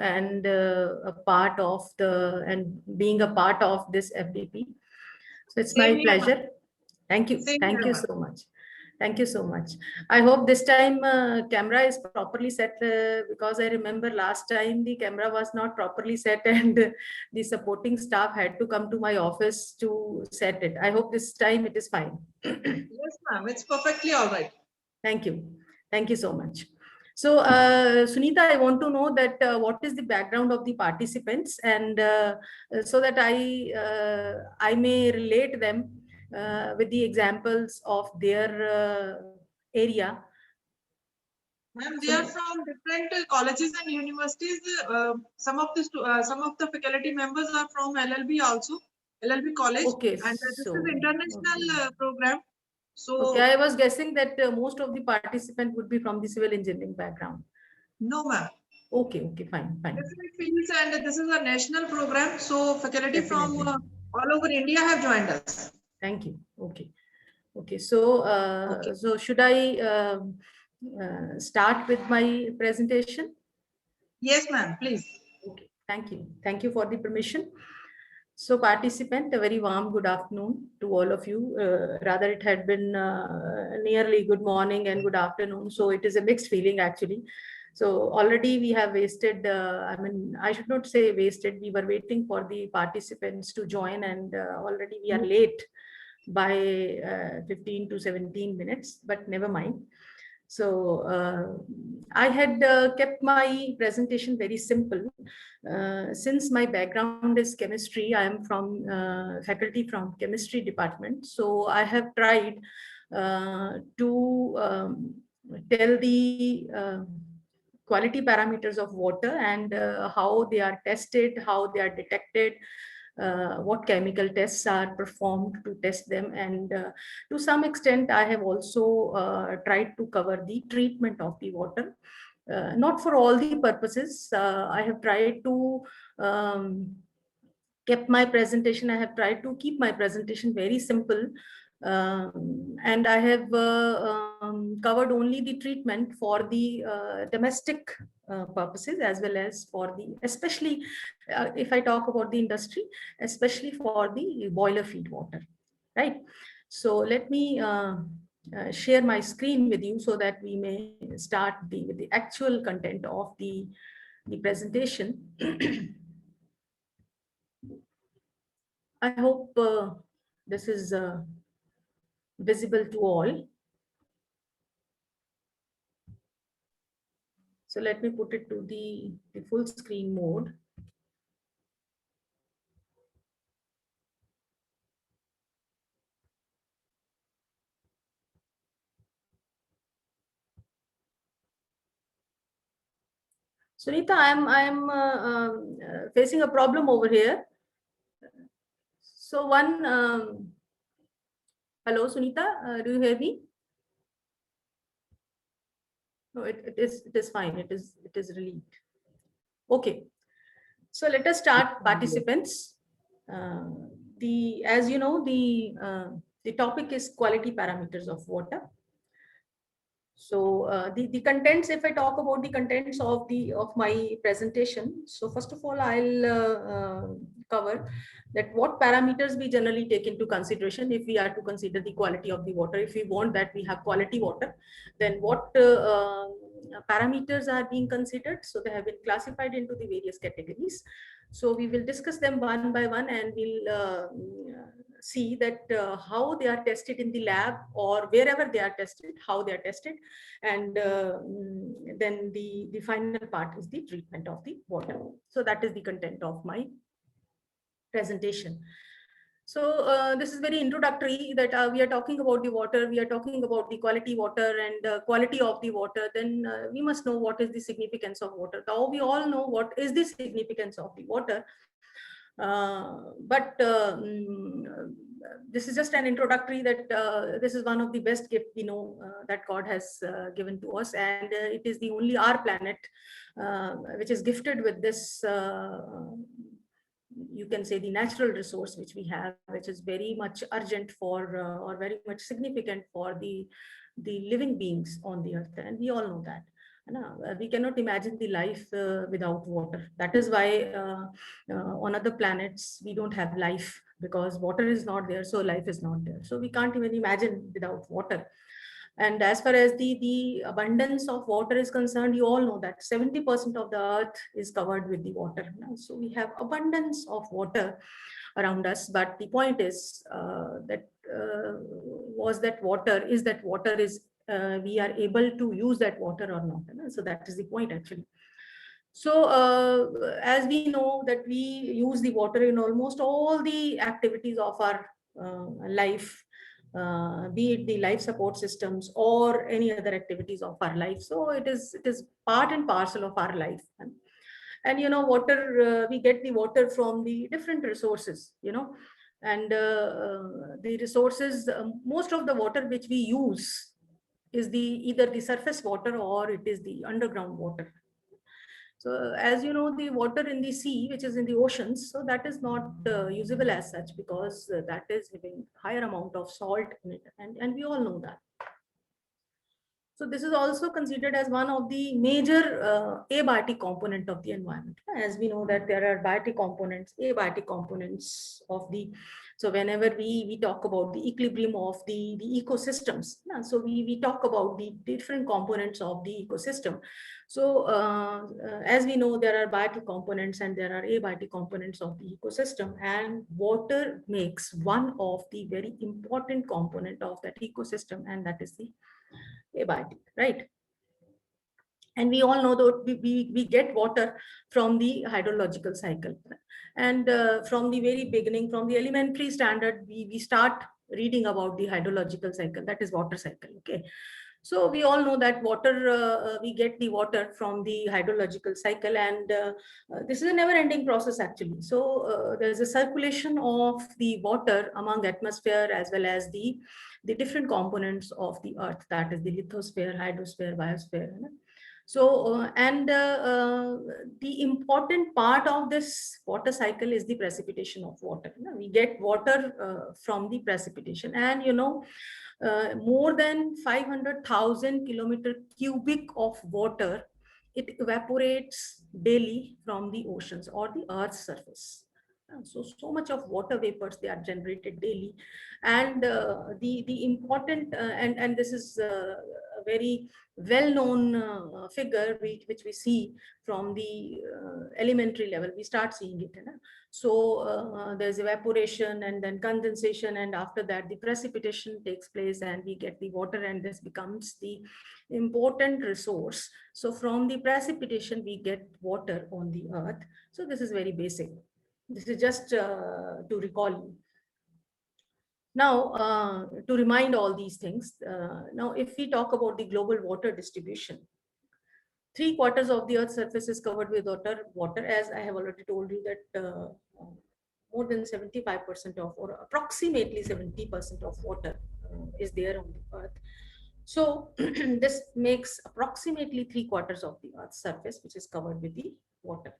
and a part of being a part of this FDP. So it's my pleasure. Thank you. Thank you so much. Thank you so much. I hope this time camera is properly set because I remember last time the camera was not properly set and the supporting staff had to come to my office to set it. I hope this time it is fine. Yes, ma'am. It's perfectly all right. Thank you. Thank you so much. So, Sunita, I want to know that what is the background of the participants, and so that I may relate them with the examples of their area. Ma'am, they are from different colleges and universities. Some of the faculty members are from LLB also, LLB college, Okay, and this is so international program. So, okay, I was guessing that most of the participants would be from the civil engineering background. No, ma'am. Okay, okay, fine, fine. Different fields, and this is a national program. So, faculty Definitely. from all over India have joined us. Thank you. Okay. Okay. So, so should I start with my presentation? Yes, ma'am. Please. Okay. Thank you. Thank you for the permission. So, participant, a very warm good afternoon to all of you. Rather, it had been nearly good morning and good afternoon. So, it is a mixed feeling actually. So, already we have wasted, I mean, I should not say wasted, we were waiting for the participants to join, and already we are late by 15 to 17 minutes, but never mind. So I had kept my presentation very simple. Since my background is chemistry, I am from faculty from chemistry department. So I have tried to tell the quality parameters of water and how they are tested, how they are detected, what chemical tests are performed to test them, and to some extent I have also tried to cover the treatment of the water. Not for all the purposes. I have tried to I have tried to keep my presentation very simple, and I have covered only the treatment for the domestic purposes, as well as for the, especially if I talk about the industry, especially for the boiler feed water, right? So let me share my screen with you so that we may start with the actual content of the presentation. I hope this is visible to all. So let me put it to the full screen mode. Sunita, I'm facing a problem over here. So one, hello Sunita, do you hear me? No, it is fine. It is relieved. Okay. So let us start, participants. As you know, the topic is quality parameters of water. So the contents, if I talk about the contents of my presentation, so first of all, I'll cover that what parameters we generally take into consideration if we are to consider the quality of the water. If we want that we have quality water, then what parameters are being considered. So they have been classified into the various categories. So we will discuss them one by one, and we'll see that how they are tested in the lab or wherever they are tested, how they are tested, and then the final part is the treatment of the water. So that is the content of my presentation. So this is very introductory, that we are talking about the water, we are talking about the quality water and quality of the water. Then we must know what is the significance of water. Now we all know what is the significance of the water. But this is just an introductory, that this is one of the best gifts we know that God has given to us, and it is the only our planet which is gifted with this, you can say, the natural resource which we have, which is very much urgent for or very much significant for the living beings on the earth, and we all know that. We cannot imagine the life without water. That is why on other planets we don't have life, because water is not there, so life is not there. So we can't even imagine without water. And as far as the abundance of water is concerned, you all know that 70% of the earth is covered with the water. So we have abundance of water around us. But the point is that water is we are able to use that water or not. So that is the point actually. So as we know that we use the water in almost all the activities of our life, be it the life support systems or any other activities of our life. So it is part and parcel of our life. And water, we get the water from the different resources, and the resources, most of the water which we use is either the surface water or it is the underground water. So as you know, the water in the sea, which is in the oceans, so that is not usable as such, because that is having higher amount of salt in it, and we all know that. So this is also considered as one of the major abiotic component of the environment. As we know that there are biotic components, abiotic components of the. So whenever we talk about the equilibrium of the ecosystems, so we talk about the different components of the ecosystem. So as we know, there are biotic components and there are abiotic components of the ecosystem, and water makes one of the very important component of that ecosystem, and that is the abiotic, right? And we all know that we get water from the hydrological cycle. And from the very beginning, from the elementary standard, we start reading about the hydrological cycle, that is water cycle, okay? So we all know that water, we get the water from the hydrological cycle, and this is a never-ending process actually. So there's a circulation of the water among atmosphere as well as the different components of the earth, that is the lithosphere, hydrosphere, biosphere. So the important part of this water cycle is the precipitation of water. We get water from the precipitation, and more than 500,000 kilometer cubic of water, it evaporates daily from the oceans or the earth's surface. So much of water vapors, they are generated daily. And the important and this is a very well-known figure which we see from the elementary level. We start seeing it. So there's evaporation and then condensation, and after that the precipitation takes place and we get the water, and this becomes the important resource. So from the precipitation we get water on the earth. So this is very basic. This is just to recall you. Now, to remind all these things, now if we talk about the global water distribution, 3/4 of the Earth's surface is covered with water, as I have already told you that more than 75% of, or approximately 70% of water is there on the Earth. So this makes approximately 3/4 of the Earth's surface, which is covered with the water.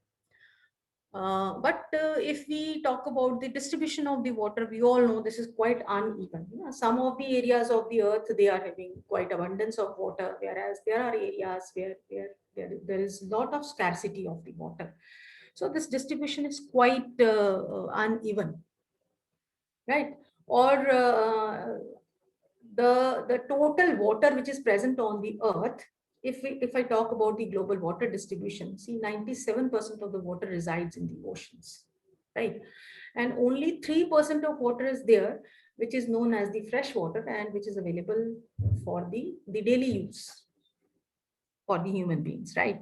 But if we talk about the distribution of the water, we all know this is quite uneven. Some of the areas of the earth, they are having quite abundance of water, whereas there are areas where there is a lot of scarcity of the water. So this distribution is quite uneven, right? Or the total water which is present on the earth, if I talk about the global water distribution, see, 97% of the water resides in the oceans, right? And only 3% of water is there, which is known as the fresh water, and which is available for the daily use for the human beings, right?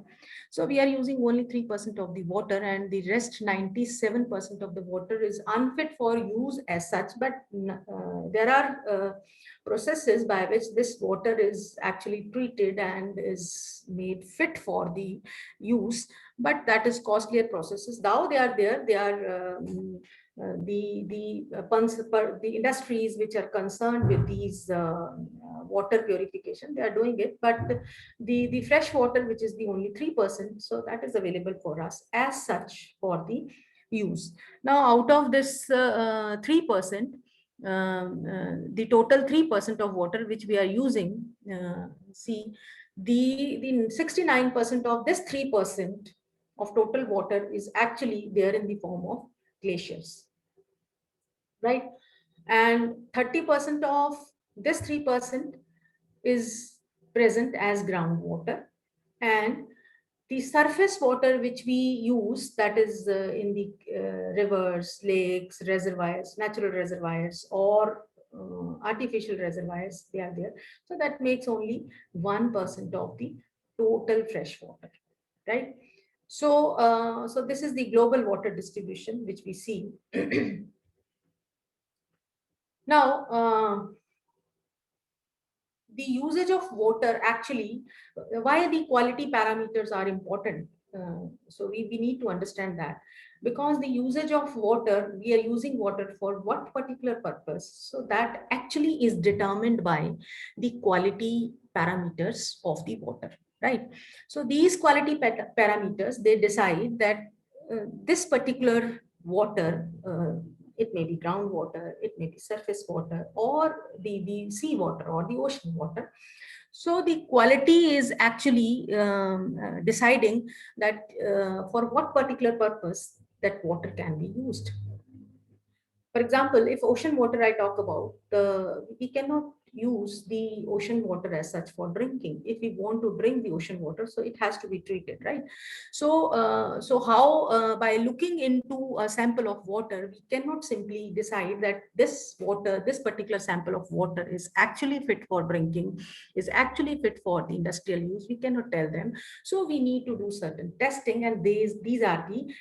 So we are using only 3% of the water, and the rest 97% of the water is unfit for use as such. But there are processes by which this water is actually treated and is made fit for the use, but that is costlier processes. Now they are there, they are the industries which are concerned with these water purification, they are doing it, but the fresh water, which is the only 3%, so that is available for us as such for the use. Now out of this 3%, the total 3% of water which we are using, see, the 69% of this 3% of total water is actually there in the form of glaciers, right? And 30% of this 3% is present as groundwater, and the surface water which we use, that is in the rivers, lakes, reservoirs, natural reservoirs, or artificial reservoirs, they are there. So that makes only 1% of the total fresh water, right? So, so this is the global water distribution which we see. Now, the usage of water actually, why the quality parameters are important. So we need to understand that, because the usage of water, we are using water for what particular purpose. So that actually is determined by the quality parameters of the water, right? So these quality parameters, they decide that this particular water, it may be groundwater, it may be surface water, or the sea water or the ocean water. So the quality is actually deciding that for what particular purpose that water can be used. For example, if ocean water I talk about, we cannot use the ocean water as such for drinking. If we want to drink the ocean water, so it has to be treated, right? So, so how by looking into a sample of water, we cannot simply decide that this water, this particular sample of water is actually fit for drinking, is actually fit for the industrial use. We cannot tell them. So we need to do certain testing, and these are the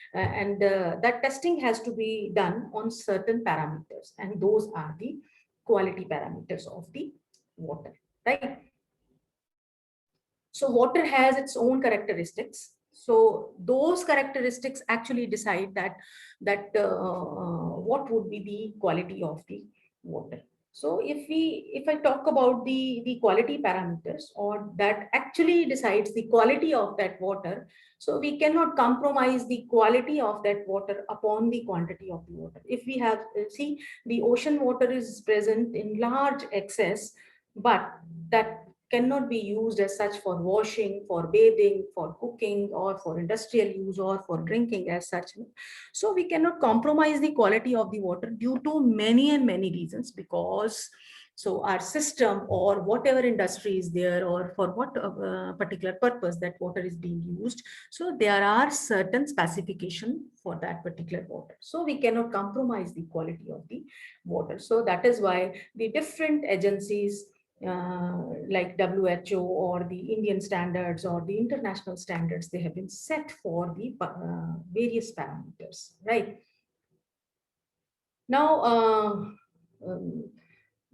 that testing has to be done on certain parameters, and those are the quality parameters of the water, right? So water has its own characteristics. So those characteristics actually decide that what would be the quality of the water. So if I talk about the quality parameters, or that actually decides the quality of that water, so we cannot compromise the quality of that water upon the quantity of the water. If we have, see, the ocean water is present in large excess, but that cannot be used as such for washing, for bathing, for cooking, or for industrial use, or for drinking as such. So we cannot compromise the quality of the water due to many and many reasons, because so our system, or whatever industry is there, or for what particular purpose that water is being used, so there are certain specification for that particular water. So we cannot compromise the quality of the water. So that is why the different agencies like WHO or the Indian standards or the international standards, they have been set for the various parameters, right? Now,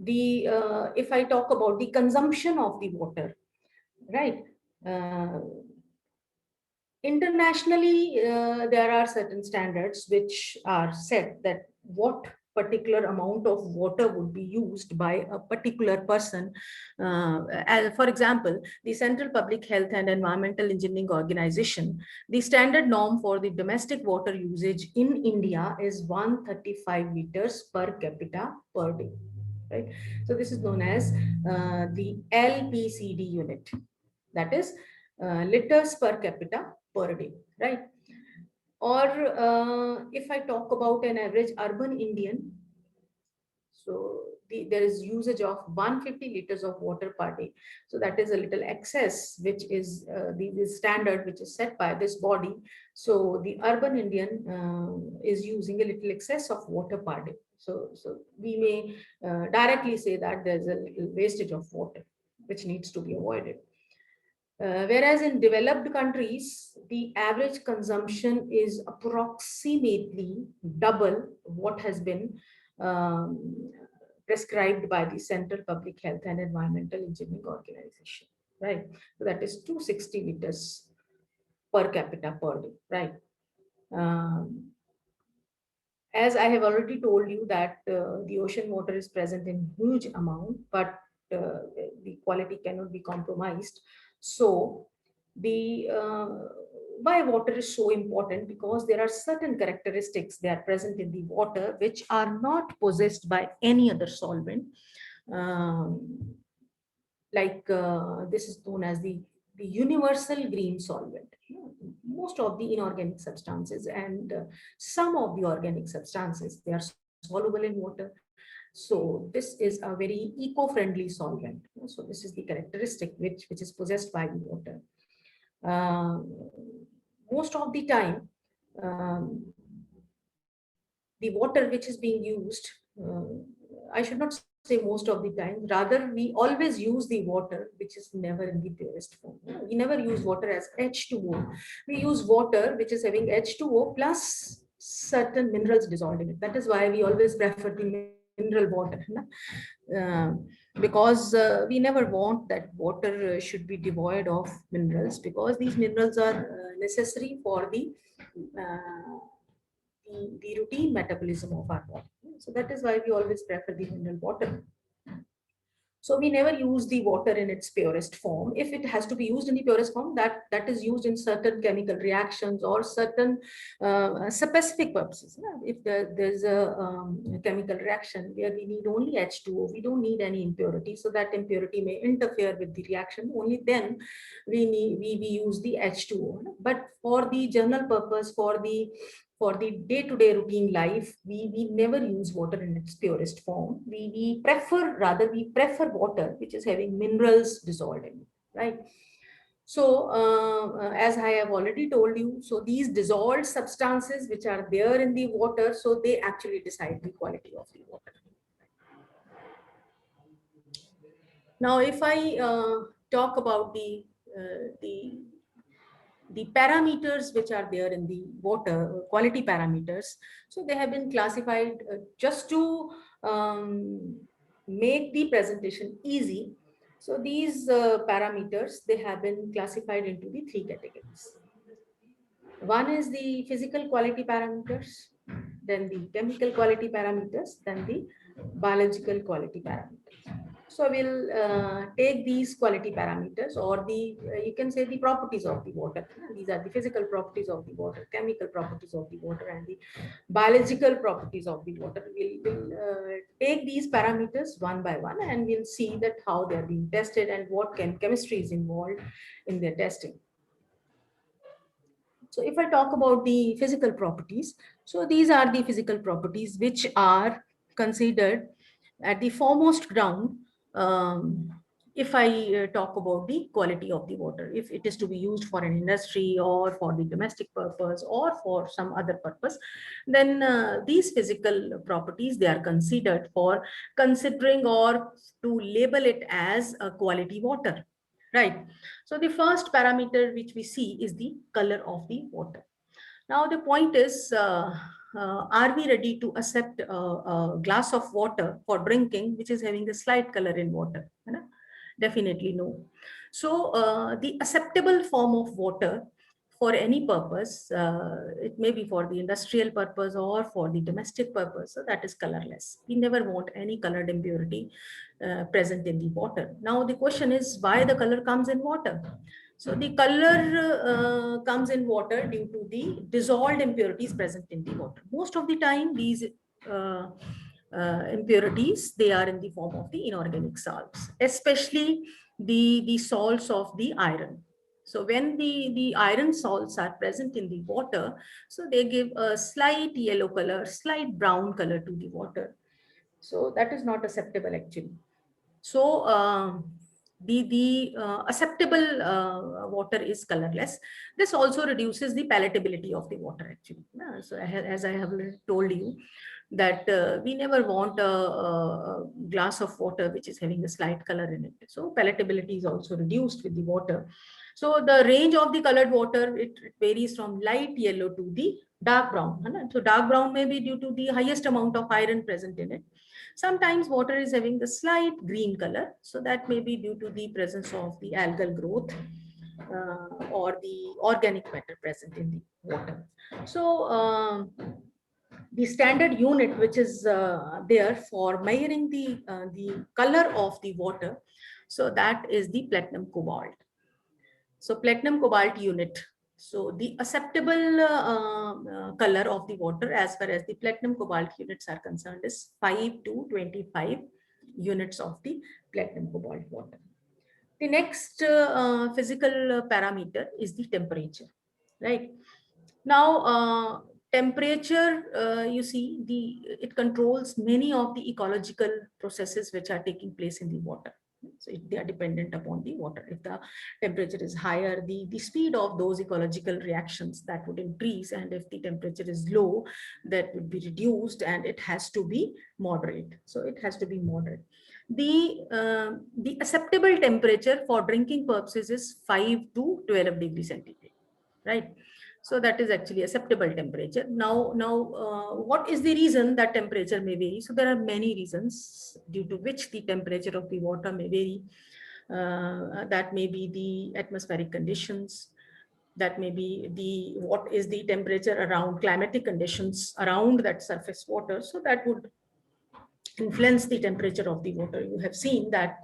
if I talk about the consumption of the water, right? Internationally, there are certain standards which are set that what particular amount of water would be used by a particular person. For example, the Central Public Health and Environmental Engineering Organization, the standard norm for the domestic water usage in India is 135 liters per capita per day, right? So this is known as the LPCD unit, that is liters per capita per day, right? Or if I talk about an average urban Indian, so there is usage of 150 liters of water per day. So that is a little excess, which is the standard which is set by this body. So the urban Indian is using a little excess of water per day. So we may directly say that there's a little wastage of water, which needs to be avoided. Whereas in developed countries, the average consumption is approximately double what has been prescribed by the Central Public Health and Environmental Engineering Organization, right? So that is 260 liters per capita per day, right? As I have already told you that the ocean water is present in huge amount, but the quality cannot be compromised. So the why water is so important, because there are certain characteristics that are present in the water which are not possessed by any other solvent. Like this is known as the the universal green solvent. Most of the inorganic substances and some of the organic substances, they are soluble in water. So this is a very eco-friendly solvent. So this is the characteristic which is possessed by the water. Most of the time, the water which is being used, I should not say most of the time, rather we always use the water which is never in the purest form. We never use water as H2O. We use water which is having H2O plus certain minerals dissolved in it. That is why we always prefer the mineral water. Because we never want that water should be devoid of minerals, because these minerals are necessary for the routine metabolism of our body. So that is why we always prefer the mineral water. So we never use the water in its purest form. If it has to be used in the purest form, that is used in certain chemical reactions or certain specific purposes. If there's a chemical reaction where we need only H2O, we don't need any impurity, so that impurity may interfere with the reaction. Only then we use the H2O. But for the general purpose, for the day-to-day routine life, we never use water in its purest form. We prefer water which is having minerals dissolved in it, right? So as I have already told you, so these dissolved substances which are there in the water, so they actually decide the quality of the water. Now, if I talk about the parameters which are there in the water, quality parameters, so they have been classified just to make the presentation easy. So these parameters, they have been classified into the 3 categories. One is the physical quality parameters, then the chemical quality parameters, then the biological quality parameters. So we'll take these quality parameters, or the you can say the properties of the water. These are the physical properties of the water, chemical properties of the water, and the biological properties of the water. We'll take these parameters one by one, and we'll see that how they're being tested and what chemistry is involved in their testing. So if I talk about the physical properties, so these are the physical properties which are considered at the foremost ground. If I talk about the quality of the water, if it is to be used for an industry or for the domestic purpose or for some other purpose, then these physical properties, they are considered for considering or to label it as a quality water. Right. So the first parameter which we see is the color of the water. Now the point is, are we ready to accept a glass of water for drinking which is having a slight color in water? Definitely no. So the acceptable form of water for any purpose, it may be for the industrial purpose or for the domestic purpose, so that is colorless. We never want any colored impurity present in the water. Now the question is why the color comes in water. So the color comes in water due to the dissolved impurities present in the water. Most of the time these impurities, they are in the form of the inorganic salts, especially the salts of the iron. So when the iron salts are present in the water, so they give a slight yellow color, slight brown color to the water. So that is not acceptable actually. So the acceptable water is colorless. This also reduces the palatability of the water actually. So as I have told you, that we never want a glass of water which is having a slight color in it. So palatability is also reduced with the water. So the range of the colored water, it varies from light yellow to the dark brown. So dark brown may be due to the highest amount of iron present in it. Sometimes water is having the slight green color. So that may be due to the presence of the algal growth or the organic matter present in the water. So the standard unit which is there for measuring the color of the water, so that is the platinum cobalt. So platinum cobalt unit. So the acceptable color of the water as far as the platinum cobalt units are concerned is 5 to 25 units of the platinum cobalt water. The next physical parameter is the temperature, right? Now, temperature, you see, it controls many of the ecological processes which are taking place in the water. So they are dependent upon the water. If the temperature is higher, the speed of those ecological reactions that would increase, and if the temperature is low, that would be reduced, and it has to be moderate. So it has to be moderate. The acceptable temperature for drinking purposes is 5 to 12 degrees centigrade, right? So that is actually acceptable temperature. Now, what is the reason that temperature may vary? So there are many reasons due to which the temperature of the water may vary. That may be the atmospheric conditions. That may be what is the temperature around climatic conditions around that surface water. So that would influence the temperature of the water. You have seen that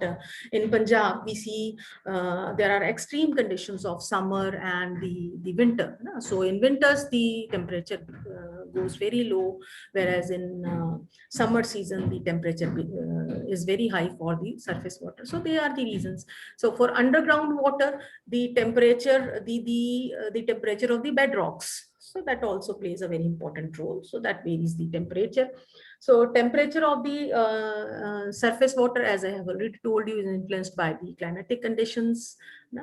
in Punjab, we see there are extreme conditions of summer and the winter. So in winters, the temperature goes very low, whereas in summer season, the temperature is very high for the surface water. So they are the reasons. So for underground water, the temperature, the temperature of the bedrocks. So that also plays a very important role. So that varies the temperature. So temperature of the surface water, as I have already told you, is influenced by the climatic conditions.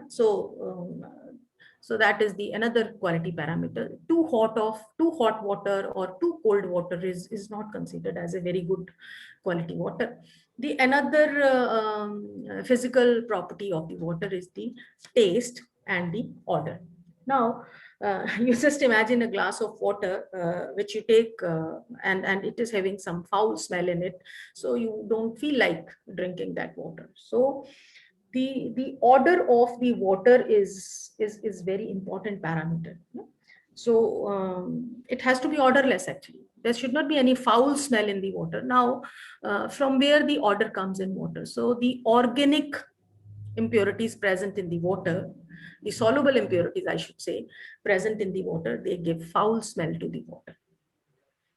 So that is the another quality parameter. Too hot water or too cold water is not considered as a very good quality water. The another physical property of the water is the taste and the odor. Now, you just imagine a glass of water which you take and it is having some foul smell in it, so you don't feel like drinking that water. So the odor of the water is very important parameter. So it has to be odorless. Actually, there should not be any foul smell in the water. Now, from where the odor comes in water? So the organic impurities present in the water, the soluble impurities, I should say, present in the water, they give foul smell to the water.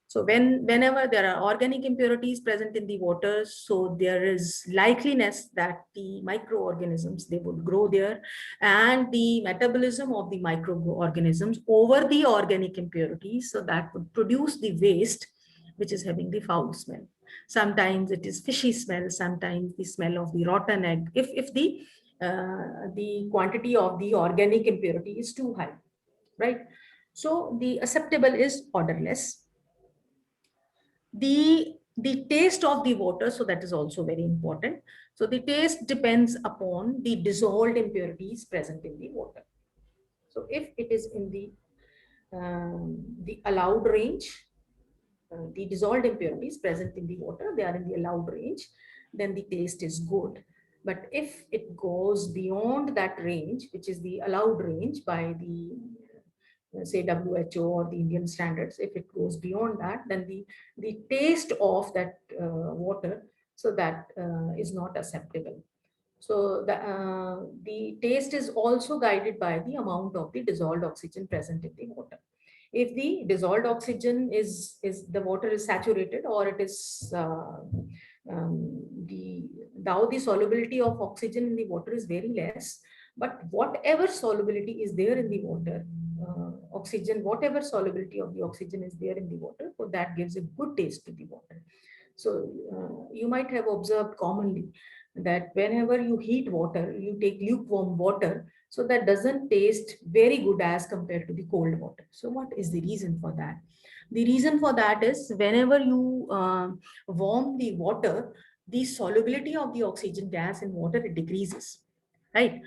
So whenever there are organic impurities present in the water, so there is likeliness that the microorganisms, they would grow there, and the metabolism of the microorganisms over the organic impurities, so that would produce the waste which is having the foul smell. Sometimes it is fishy smell, sometimes the smell of the rotten egg, if the quantity of the organic impurity is too high, right? So the acceptable is odorless. The taste of the water, so that is also very important. So the taste depends upon the dissolved impurities present in the water. So if it is in the allowed range, the dissolved impurities present in the water, they are in the allowed range, then the taste is good. But if it goes beyond that range, which is the allowed range by the say WHO or the Indian standards, if it goes beyond that, then the taste of that water, so that is not acceptable. So the taste is also guided by the amount of the dissolved oxygen present in the water. If the dissolved oxygen is the water is saturated, or it is now the solubility of oxygen in the water is very less, but whatever solubility is there in the water, oxygen, whatever solubility of the oxygen is there in the water, so that gives a good taste to the water. So you might have observed commonly that whenever you heat water, you take lukewarm water, so that doesn't taste very good as compared to the cold water. So what is the reason for that? The reason for that is whenever you warm the water, the solubility of the oxygen gas in water, it decreases, right?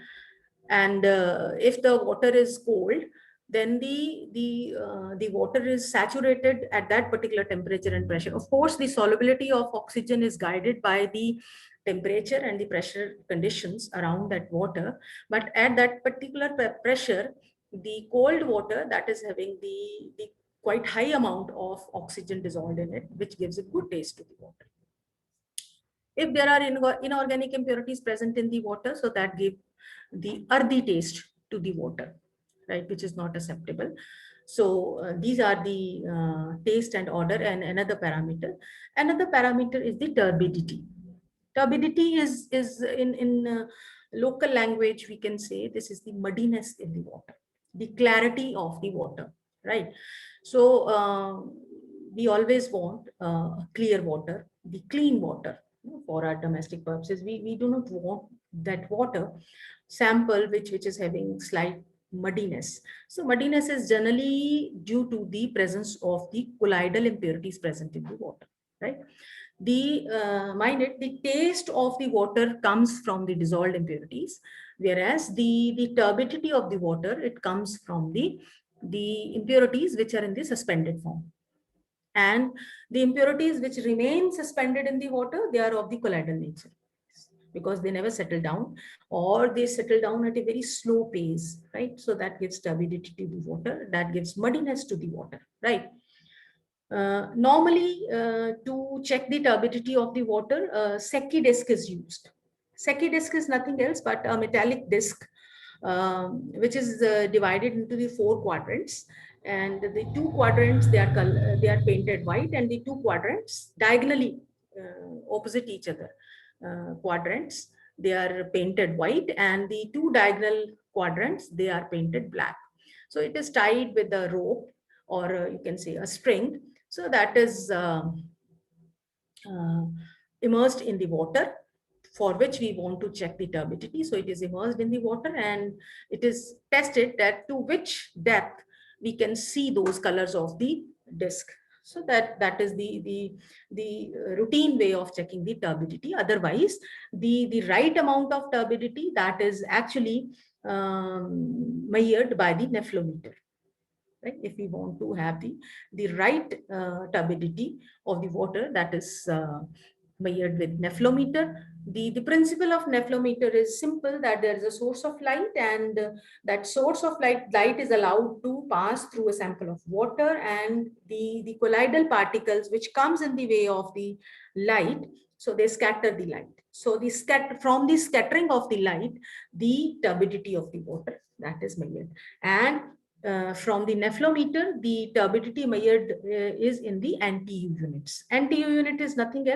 And if the water is cold, then the water is saturated at that particular temperature and pressure. Of course, the solubility of oxygen is guided by the temperature and the pressure conditions around that water. But at that particular pressure, the cold water, that is having the quite high amount of oxygen dissolved in it, which gives a good taste to the water. If there are inorganic impurities present in the water, so that give the earthy taste to the water, right, which is not acceptable. So these are the taste and odor. And another parameter is the turbidity. Turbidity is in local language, we can say this is the muddiness in the water, the clarity of the water, right? So we always want clear water, the clean water, for our domestic purposes. We do not want that water sample which is having slight muddiness. So muddiness is generally due to the presence of the colloidal impurities present in the water, right? The mind it, the taste of the water comes from the dissolved impurities, whereas the turbidity of the water, it comes from the impurities which are in the suspended form. And the impurities which remain suspended in the water, they are of the colloidal nature, because they never settle down, or they settle down at a very slow pace, right? So that gives turbidity to the water, that gives muddiness to the water, right? Normally, to check the turbidity of the water, Secchi disc is used. Secchi disc is nothing else but a metallic disc, which is divided into the 4 quadrants. And the 2 quadrants, they are painted white, and the 2 quadrants diagonally opposite each other quadrants, they are painted white, and the 2 diagonal quadrants, they are painted black. So it is tied with a rope, or you can say a string. So that is immersed in the water, for which we want to check the turbidity. So it is immersed in the water, and it is tested that to which depth we can see those colors of the disc. So that is the routine way of checking the turbidity. Otherwise, the right amount of turbidity, that is actually measured by the nephlometer. Right? If we want to have the right turbidity of the water, that is measured with nephlometer. The principle of nephlometer is simple, that there is a source of light, and that source of light is allowed to pass through a sample of water, and the colloidal particles which comes in the way of the light, so they scatter the light. So from the scattering of the light, the turbidity of the water, that is measured. And from the nephlometer, the turbidity measured is in the NTU units. NTU unit is nothing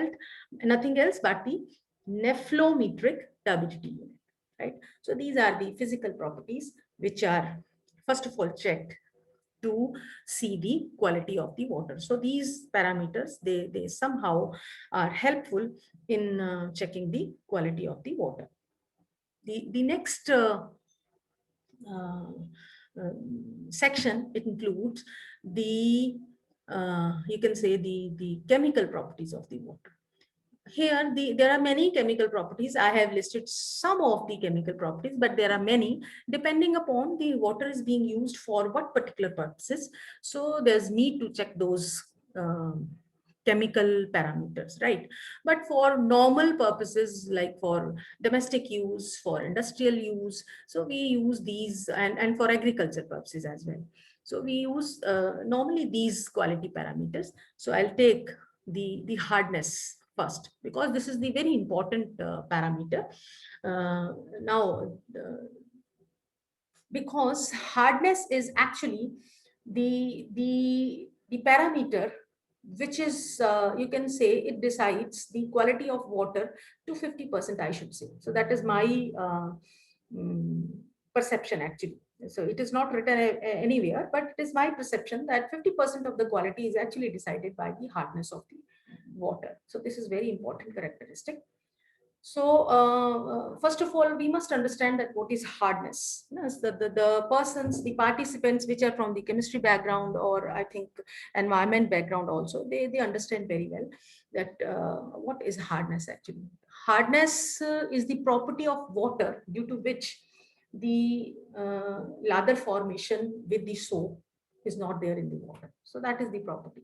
else but the nephlometric turbidity unit, right? So these are the physical properties which are first of all checked to see the quality of the water. So these parameters, they somehow are helpful in checking the quality of the water. The next section, it includes the you can say the chemical properties of the water. Here there are many chemical properties. I have listed some of the chemical properties, but there are many, depending upon the water is being used for what particular purposes. So there's need to check those chemical parameters, right? But for normal purposes, like for domestic use, for industrial use, so we use these, and for agriculture purposes as well. So we use normally these quality parameters. So I'll take the hardness first, because this is the very important parameter. Now, because hardness is actually the parameter which is, you can say, it decides the quality of water to 50%, I should say. So that is my perception actually. So it is not written anywhere, but it is my perception that 50% of the quality is actually decided by the hardness of the water. So this is very important characteristic. So first of all, we must understand that what is hardness. Yes, the persons, the participants which are from the chemistry background, or I think environment background also, they understand very well that what is hardness actually. Hardness is the property of water due to which the lather formation with the soap is not there in the water. So that is the property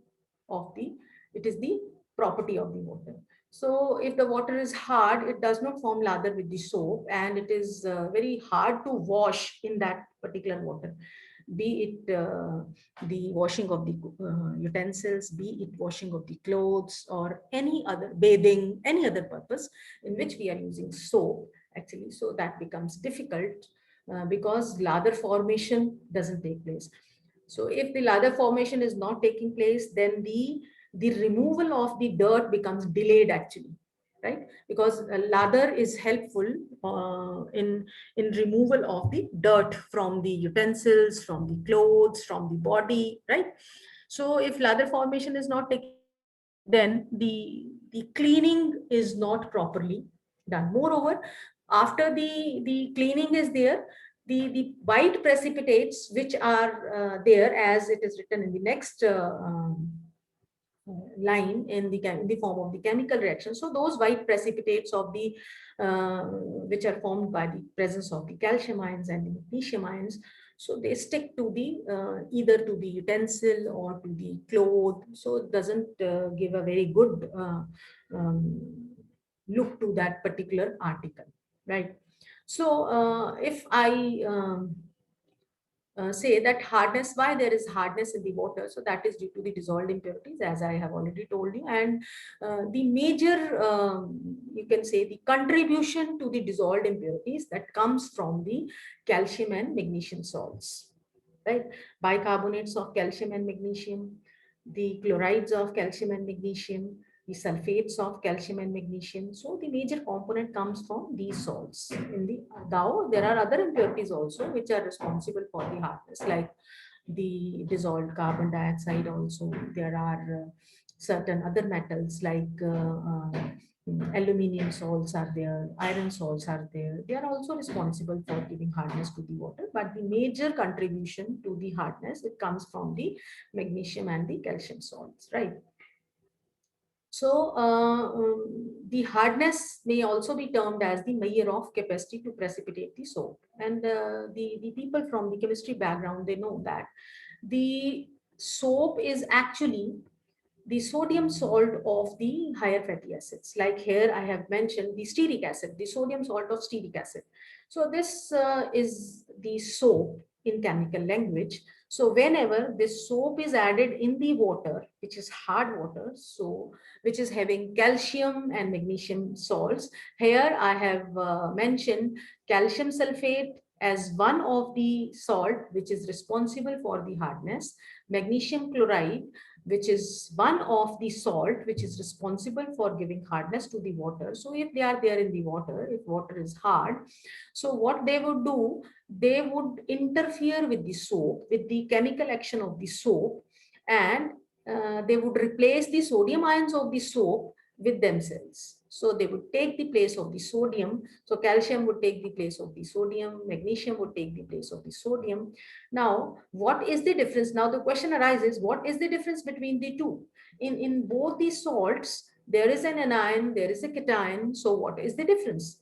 of it is the property of the water. So if the water is hard, it does not form lather with the soap, and it is very hard to wash in that particular water, be it the washing of the utensils, be it washing of the clothes, or any other bathing, any other purpose in which we are using soap actually. So that becomes difficult because lather formation doesn't take place. So if the lather formation is not taking place, then the removal of the dirt becomes delayed actually. right? Because lather is helpful in removal of the dirt from the utensils, from the clothes, from the body, right? So if lather formation is not taken, then the cleaning is not properly done. Moreover, after the cleaning is there, the white precipitates which are there, as it is written in the next line, in the form of the chemical reaction. So those white precipitates of the which are formed by the presence of the calcium ions and the magnesium ions, so they stick to the either to the utensil or to the cloth. So it doesn't give a very good look to that particular article, right? So if I say that hardness, why there is hardness in the water, so that is due to the dissolved impurities, as I have already told you. And the major you can say the contribution to the dissolved impurities that comes from the calcium and magnesium salts, right? Bicarbonates of calcium and magnesium, the chlorides of calcium and magnesium, the sulfates of calcium and magnesium. So the major component comes from these salts. In the though there are other impurities also which are responsible for the hardness, like the dissolved carbon dioxide also. There are certain other metals like aluminium salts are there, iron salts are there. They are also responsible for giving hardness to the water, but the major contribution to the hardness, it comes from the magnesium and the calcium salts, right? So the hardness may also be termed as the measure of capacity to precipitate the soap. And the people from the chemistry background, they know that the soap is actually the sodium salt of the higher fatty acids. Like here I have mentioned the stearic acid, the sodium salt of stearic acid. So this is the soap in chemical language. So whenever this soap is added in the water, which is hard water, so which is having calcium and magnesium salts, here I have mentioned calcium sulfate as one of the salt which is responsible for the hardness, magnesium chloride, which is one of the salt which is responsible for giving hardness to the water. So if they are there in the water, if water is hard, so what they would do, they would interfere with the soap, with the chemical action of the soap, and they would replace the sodium ions of the soap with themselves. So they would take the place of the sodium. So calcium would take the place of the sodium, magnesium would take the place of the sodium. Now, what is the difference? Now the question arises, what is the difference between the two? In both these salts, there is an anion, there is a cation. So what is the difference?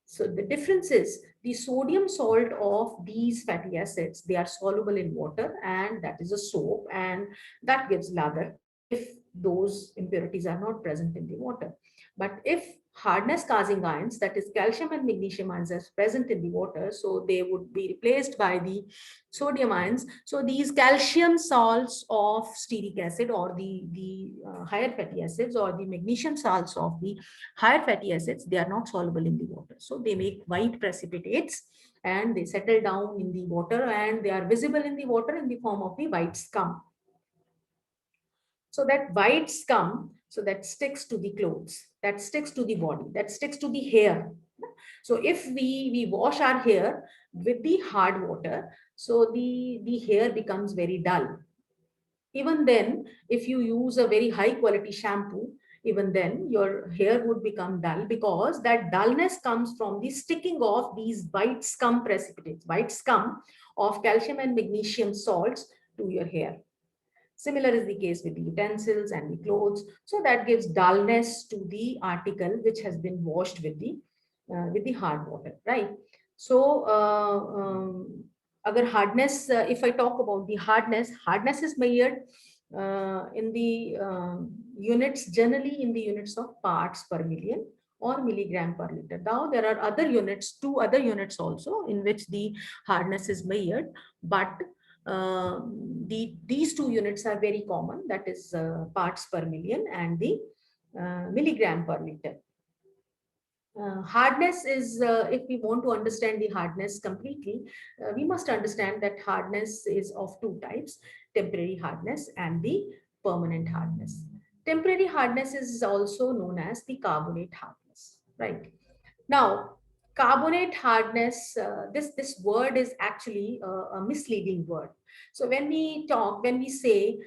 So the difference is the sodium salt of these fatty acids, they are soluble in water, and that is a soap, and that gives lather if those impurities are not present in the water. But if hardness causing ions, that is calcium and magnesium ions, are present in the water, so they would be replaced by the sodium ions. So these calcium salts of stearic acid, or the higher fatty acids, or the magnesium salts of the higher fatty acids, they are not soluble in the water. So they make white precipitates, and they settle down in the water, and they are visible in the water in the form of the white scum. So that white scum, so that sticks to the clothes, that sticks to the body, that sticks to the hair. So if we wash our hair with the hard water, so the hair becomes very dull. Even then, if you use a very high quality shampoo, even then your hair would become dull, because that dullness comes from the sticking of these white scum precipitates, white scum of calcium and magnesium salts to your hair. Similar is the case with the utensils and the clothes. So that gives dullness to the article which has been washed with the hard water, right? So agar hardness, if I talk about the hardness is measured in the units, generally in the units of parts per million or milligram per liter. Now there are other units, two other units also in which the hardness is measured, but these two units are very common, that is parts per million and the milligram per liter. Hardness is, if we want to understand the hardness completely, we must understand that hardness is of two types: temporary hardness and the permanent hardness. Temporary hardness is also known as the carbonate hardness. right? Now, carbonate hardness, this word is actually a misleading word. So when we say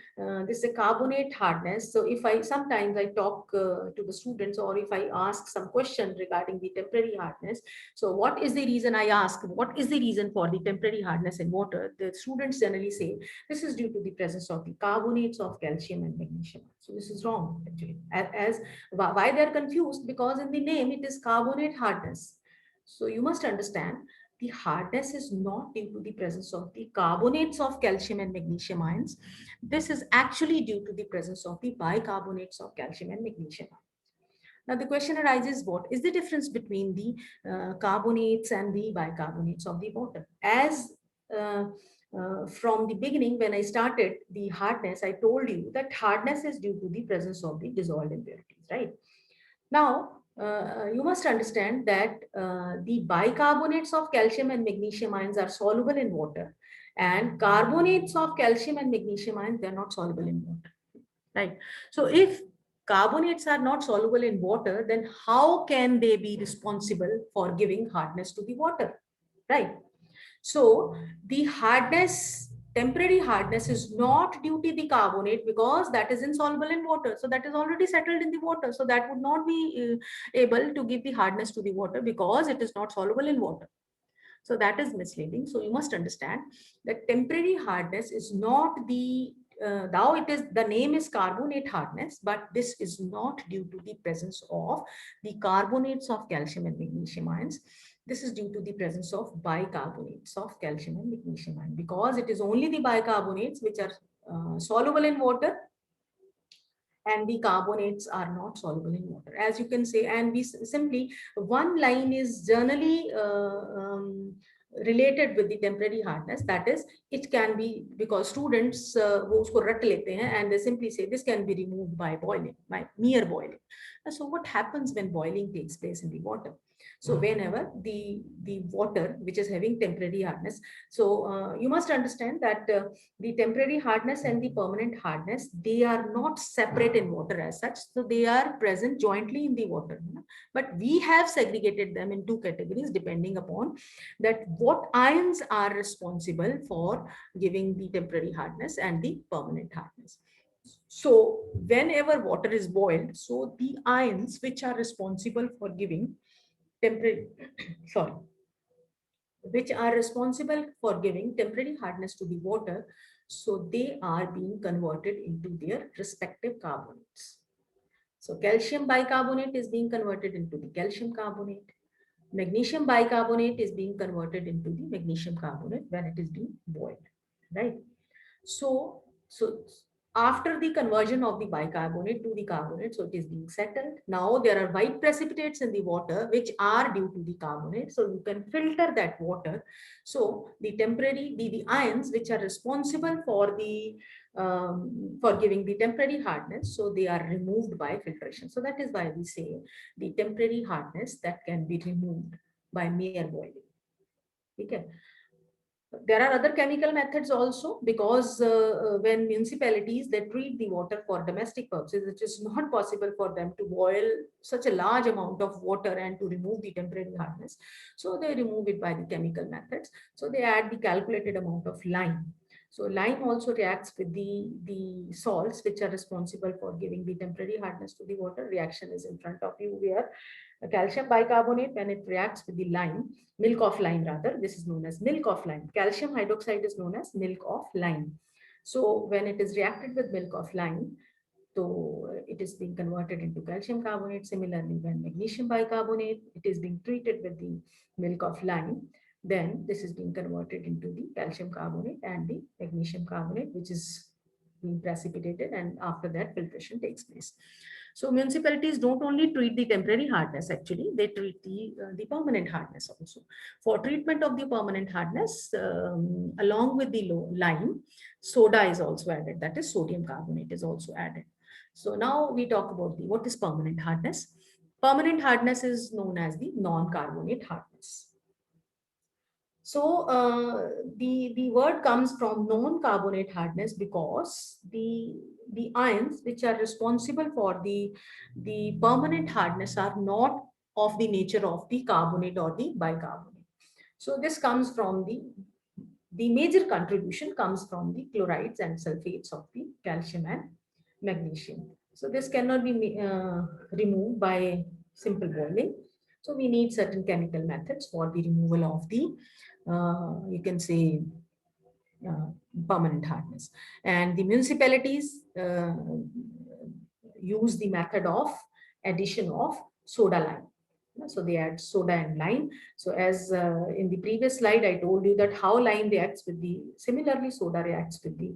this is a carbonate hardness, so if sometimes I talk to the students, or if I ask some question regarding the temporary hardness, so what is the reason, I ask, what is the reason for the temporary hardness in water? The students generally say this is due to the presence of the carbonates of calcium and magnesium. So this is wrong actually. As why they are confused? Because in the name it is carbonate hardness. So you must understand the hardness is not due to the presence of the carbonates of calcium and magnesium ions. This is actually due to the presence of the bicarbonates of calcium and magnesium ions. Now the question arises, what is the difference between the carbonates and the bicarbonates of the water? As uh, from the beginning, when I started the hardness, I told you that hardness is due to the presence of the dissolved impurities, right? Now, you must understand that the bicarbonates of calcium and magnesium ions are soluble in water, and carbonates of calcium and magnesium ions, they're not soluble in water, right? So if carbonates are not soluble in water, then how can they be responsible for giving hardness to the water, right? So the hardness, temporary hardness, is not due to the carbonate, because that is insoluble in water. So that is already settled in the water. So that would not be able to give the hardness to the water, because it is not soluble in water. So that is misleading. So you must understand that temporary hardness is not the now it is, the name is carbonate hardness, but this is not due to the presence of the carbonates of calcium and magnesium ions. This is due to the presence of bicarbonates of calcium and magnesium ion, because it is only the bicarbonates which are soluble in water, and the carbonates are not soluble in water, as you can say. And we simply, one line is generally related with the temporary hardness, that is, it can be, because students वो उसको रट लेते हैं, and they simply say this can be removed by boiling, by mere boiling. So what happens when boiling takes place in the water? So whenever the water which is having temporary hardness, so you must understand that the temporary hardness and the permanent hardness, they are not separate in water as such. So they are present jointly in the water, but we have segregated them in two categories depending upon that what ions are responsible for giving the temporary hardness and the permanent hardness. So whenever water is boiled, so the ions which are responsible for giving temporary sorry which are responsible for giving temporary hardness to the water, so they are being converted into their respective carbonates. So calcium bicarbonate is being converted into the calcium carbonate. Magnesium bicarbonate is being converted into the magnesium carbonate when it is being boiled, right? So after the conversion of the bicarbonate to the carbonate, so it is being settled. Now there are white precipitates in the water which are due to the carbonate. So you can filter that water. So the temporary, the ions which are responsible for the for giving the temporary hardness, so they are removed by filtration. So that is why we say the temporary hardness that can be removed by mere boiling. Okay. There are other chemical methods also, because when municipalities, they treat the water for domestic purposes, it is not possible for them to boil such a large amount of water and to remove the temporary hardness. So they remove it by the chemical methods. So they add the calculated amount of lime. So lime also reacts with the salts which are responsible for giving the temporary hardness to the water. Reaction is in front of you where calcium bicarbonate, when it reacts with the lime, milk of lime rather, this is known as milk of lime. Calcium hydroxide is known as milk of lime. So when it is reacted with milk of lime, so it is being converted into calcium carbonate. Similarly, when magnesium bicarbonate, it is being treated with the milk of lime, then this is being converted into the calcium carbonate and the magnesium carbonate, which is being precipitated, and after that filtration takes place. So municipalities don't only treat the temporary hardness, actually, they treat the permanent hardness also. For treatment of the permanent hardness, along with the lime, soda is also added, that is sodium carbonate is also added. So now we talk about what is permanent hardness. Permanent hardness is known as the non-carbonate hardness. So the word comes from non-carbonate hardness, because the ions which are responsible for the permanent hardness are not of the nature of the carbonate or the bicarbonate. So this comes from the major contribution comes from the chlorides and sulfates of the calcium and magnesium. So this cannot be removed by simple boiling. So we need certain chemical methods for the removal of the, you can say, permanent hardness. And the municipalities use the method of addition of soda lime. So they add soda and lime. So as in the previous slide, I told you that how lime reacts with the, similarly soda reacts with the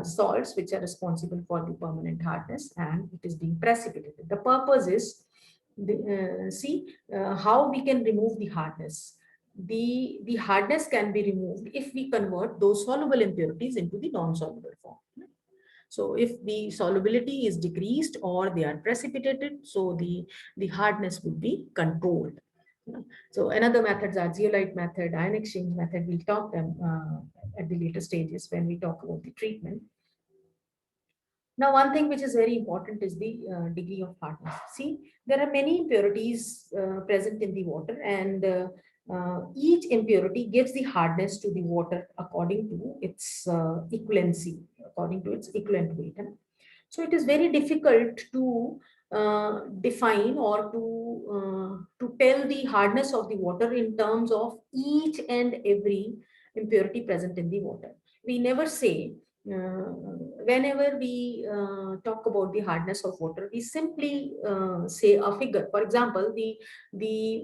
salts which are responsible for the permanent hardness, and it is being precipitated. The purpose is, see how we can remove the hardness. The hardness can be removed if we convert those soluble impurities into the non-soluble form. So if the solubility is decreased or they are precipitated, so the hardness would be controlled. So another methods are zeolite method, ion exchange method. We'll talk them at the later stages when we talk about the treatment. Now, one thing which is very important is the degree of hardness. See, there are many impurities present in the water, and each impurity gives the hardness to the water according to its equivalency, according to its equivalent weight. So it is very difficult to define or to tell the hardness of the water in terms of each and every impurity present in the water. We never say, whenever we talk about the hardness of water, we simply say a figure. For example, the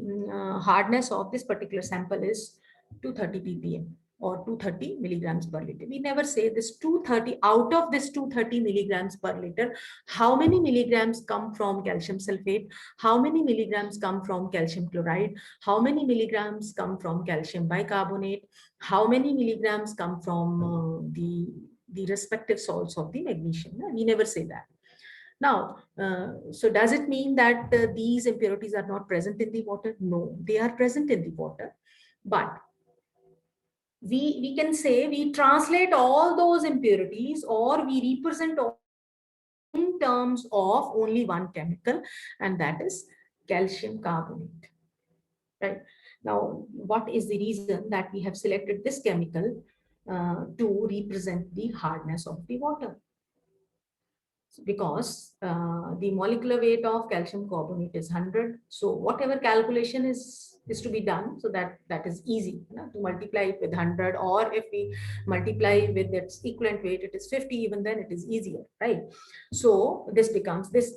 hardness of this particular sample is 230 ppm or 230 milligrams per liter. We never say this 230, out of this 230 milligrams per liter, how many milligrams come from calcium sulfate, how many milligrams come from calcium chloride, how many milligrams come from calcium bicarbonate, how many milligrams come from the respective salts of the magnesium. We never say that. Now, so does it mean that these impurities are not present in the water? No, they are present in the water, but we can say we translate all those impurities, or we represent all in terms of only one chemical, and that is calcium carbonate. Right. Now, what is the reason that we have selected this chemical to represent the hardness of the water? Because the molecular weight of calcium carbonate is 100. So whatever calculation is to be done, so that is easy, to multiply it with 100, or if we multiply with its equivalent weight, it is 50, even then it is easier, right? So this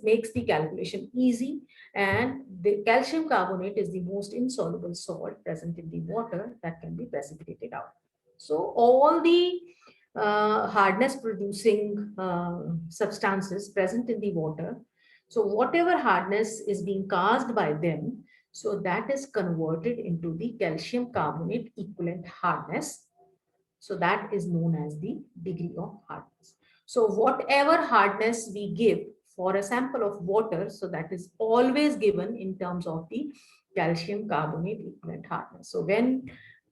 makes the calculation easy, and the calcium carbonate is the most insoluble salt present in the water that can be precipitated out. So all the hardness producing substances present in the water, so whatever hardness is being caused by them, so that is converted into the calcium carbonate equivalent hardness. So that is known as the degree of hardness. So whatever hardness we give for a sample of water, so that is always given in terms of the calcium carbonate equivalent hardness. So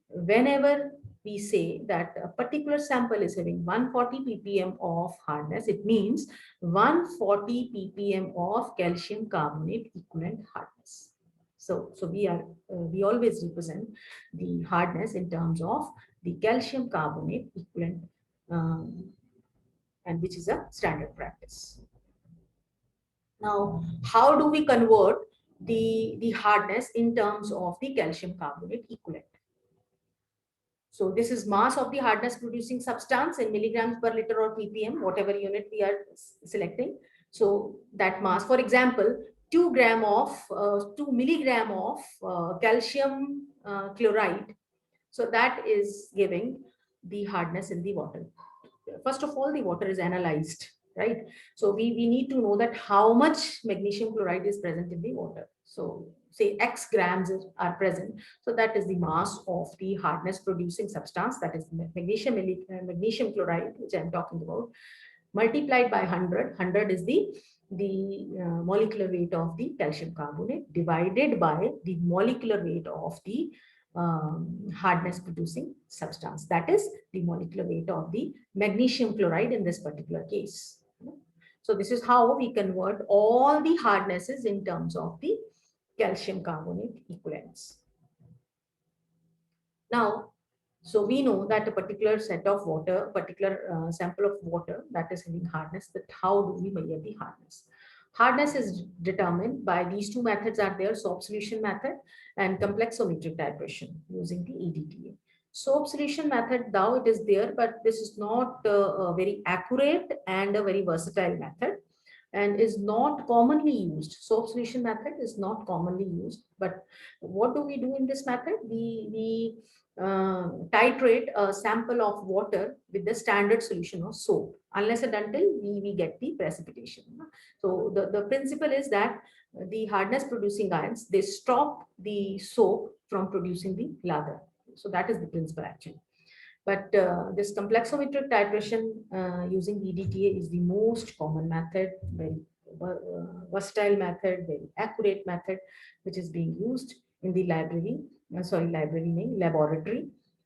whenever we say that a particular sample is having 140 ppm of hardness, it means 140 ppm of calcium carbonate equivalent hardness. So we always represent the hardness in terms of the calcium carbonate equivalent, and which is a standard practice. Now, how do we convert the hardness in terms of the calcium carbonate equivalent? So this is mass of the hardness producing substance in milligrams per liter or ppm, whatever unit we are selecting. So that mass, for example, 2 milligram of calcium chloride. So that is giving the hardness in the water. First of all, the water is analyzed, right? So we need to know that how much magnesium chloride is present in the water. So say X grams are present. So that is the mass of the hardness producing substance, that is magnesium chloride, which I'm talking about, multiplied by 100. 100 is the molecular weight of the calcium carbonate, divided by the molecular weight of the hardness producing substance, that is the molecular weight of the magnesium chloride in this particular case. So this is how we convert all the hardnesses in terms of the calcium carbonate equivalents. Now, so we know that a particular set of water, particular sample of water that is having hardness, that how do we measure the hardness? Hardness is determined by these two methods are there, soap solution method and complexometric titration using the EDTA. Soap solution method, though it is there, but this is not a very accurate and a very versatile method and is not commonly used. Soap solution method is not commonly used, but what do we do in this method? We titrate a sample of water with the standard solution of soap unless and until we get the precipitation. So the principle is that the hardness producing ions, they stop the soap from producing the lather. So that is the principle actually. But this complexometric titration using EDTA is the most common method, very versatile method, very accurate method, which is being used in the laboratory.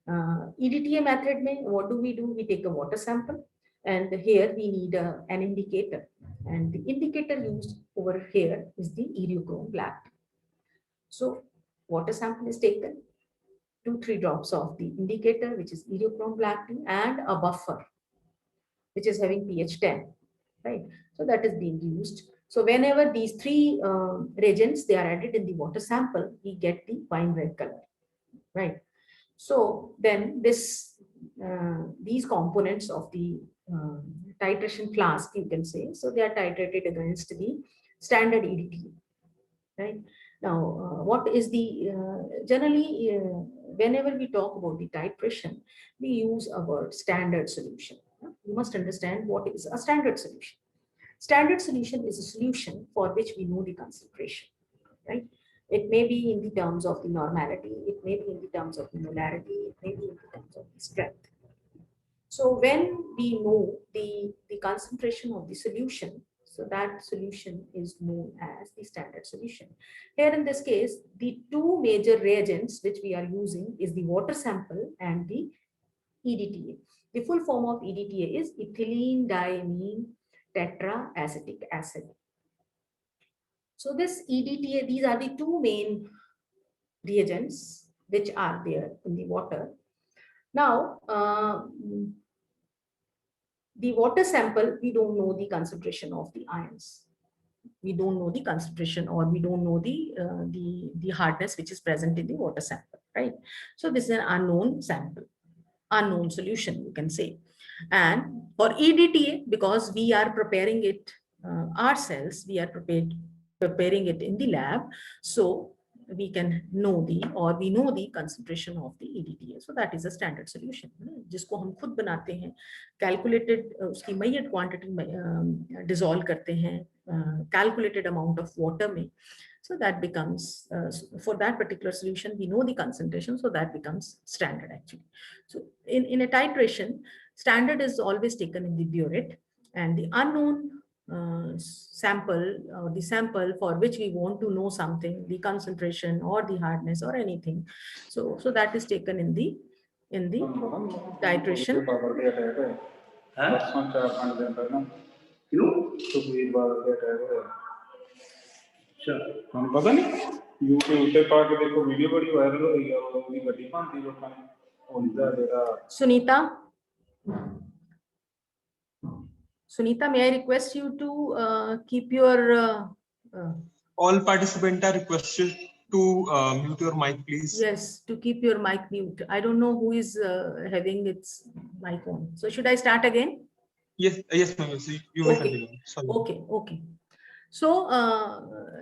EDTA method mein, what do? We take a water sample and here we need an indicator, and the indicator used over here is the eriochrome black. So water sample is taken, 2-3 drops of the indicator, which is eriochrome black tea, and a buffer, which is having pH 10, right? So that is being used. So whenever these three reagents, they are added in the water sample, we get the wine red color, right? So then this, these components of the titration flask, you can say, so they are titrated against the standard EDTA, right? Now, what is the, generally, whenever we talk about the titration, we use a word standard solution. You must understand what is a standard solution. Standard solution is a solution for which we know the concentration, right? It may be in the terms of the normality, it may be in the terms of the molarity, it may be in the terms of the strength. So when we know the concentration of the solution, so that solution is known as the standard solution. Here in this case, the two major reagents which we are using is the water sample and the EDTA. The full form of EDTA is ethylene diamine tetraacetic acid. So this EDTA, these are the two main reagents which are there in the water. Now, the water sample, we don't know the concentration of the ions. We don't know the concentration, or we don't know the hardness which is present in the water sample, right? So this is an unknown sample, unknown solution, you can say. And for EDTA, because we are preparing it ourselves, we are preparing it in the lab, so we can know we know the concentration of the EDTA. So that is a standard solution, जिसको हम खुद बनाते हैं, calculated उसकी measured quantity dissolve करते हैं calculated amount of water में. So that becomes, for that particular solution, we know the concentration, so that becomes standard actually. So in a titration, standard is always taken in the burette, and the unknown sample, or the sample for which we want to know something, the concentration or the hardness or anything. So that is taken in the titration. Sunita, may I request you to keep your... All participants are requested to mute your mic, please. Yes, to keep your mic mute. I don't know who is having its mic on. So should I start again? Yes, ma'am. You may continue. Sorry. Okay. So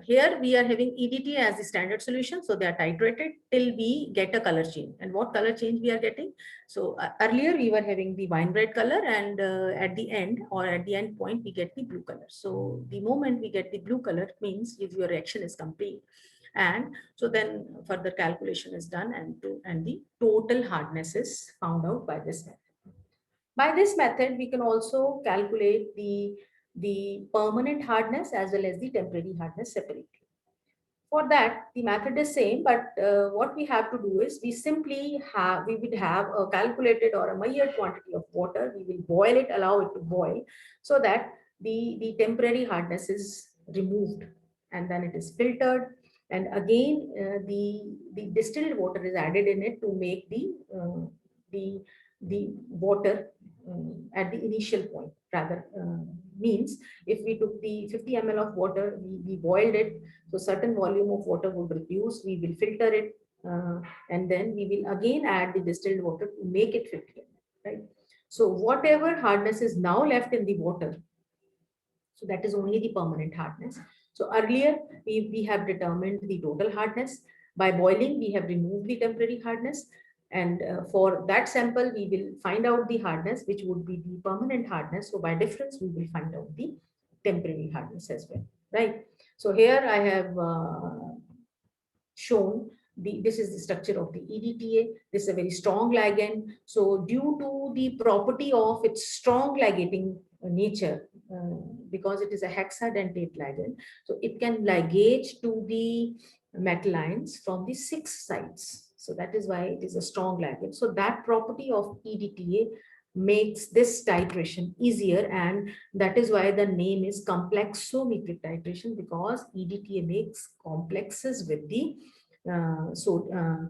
here we are having EDTA as the standard solution. So they are titrated till we get a color change. And what color change we are getting? So earlier we were having the wine red color, and at the end, or at the end point, we get the blue color. So the moment we get the blue color means if your reaction is complete. And so then further calculation is done, and the total hardness is found out by this method. By this method, we can also calculate the permanent hardness as well as the temporary hardness separately. For that, the method is same, but what we have to do is we would have a calculated or a measured quantity of water. We will boil it, allow it to boil, so that the temporary hardness is removed, and then it is filtered. And again, the distilled water is added in it to make the water at the initial point. Rather, means if we took the 50 ml of water, we boiled it, so certain volume of water would reduce. We will filter it, and then we will again add the distilled water to make it 50 ml, right? So whatever hardness is now left in the water, so that is only the permanent hardness. So earlier we have determined the total hardness. By boiling, we have removed the temporary hardness. And for that sample, we will find out the hardness, which would be the permanent hardness. So by difference, we will find out the temporary hardness as well, right? So here I have shown this is the structure of the EDTA. This is a very strong ligand. So due to the property of its strong ligating nature, because it is a hexadentate ligand, so it can ligate to the metal ions from the 6 sides. So that is why it is a strong ligand. So that property of EDTA makes this titration easier, and that is why the name is complexometric titration, because EDTA makes complexes with the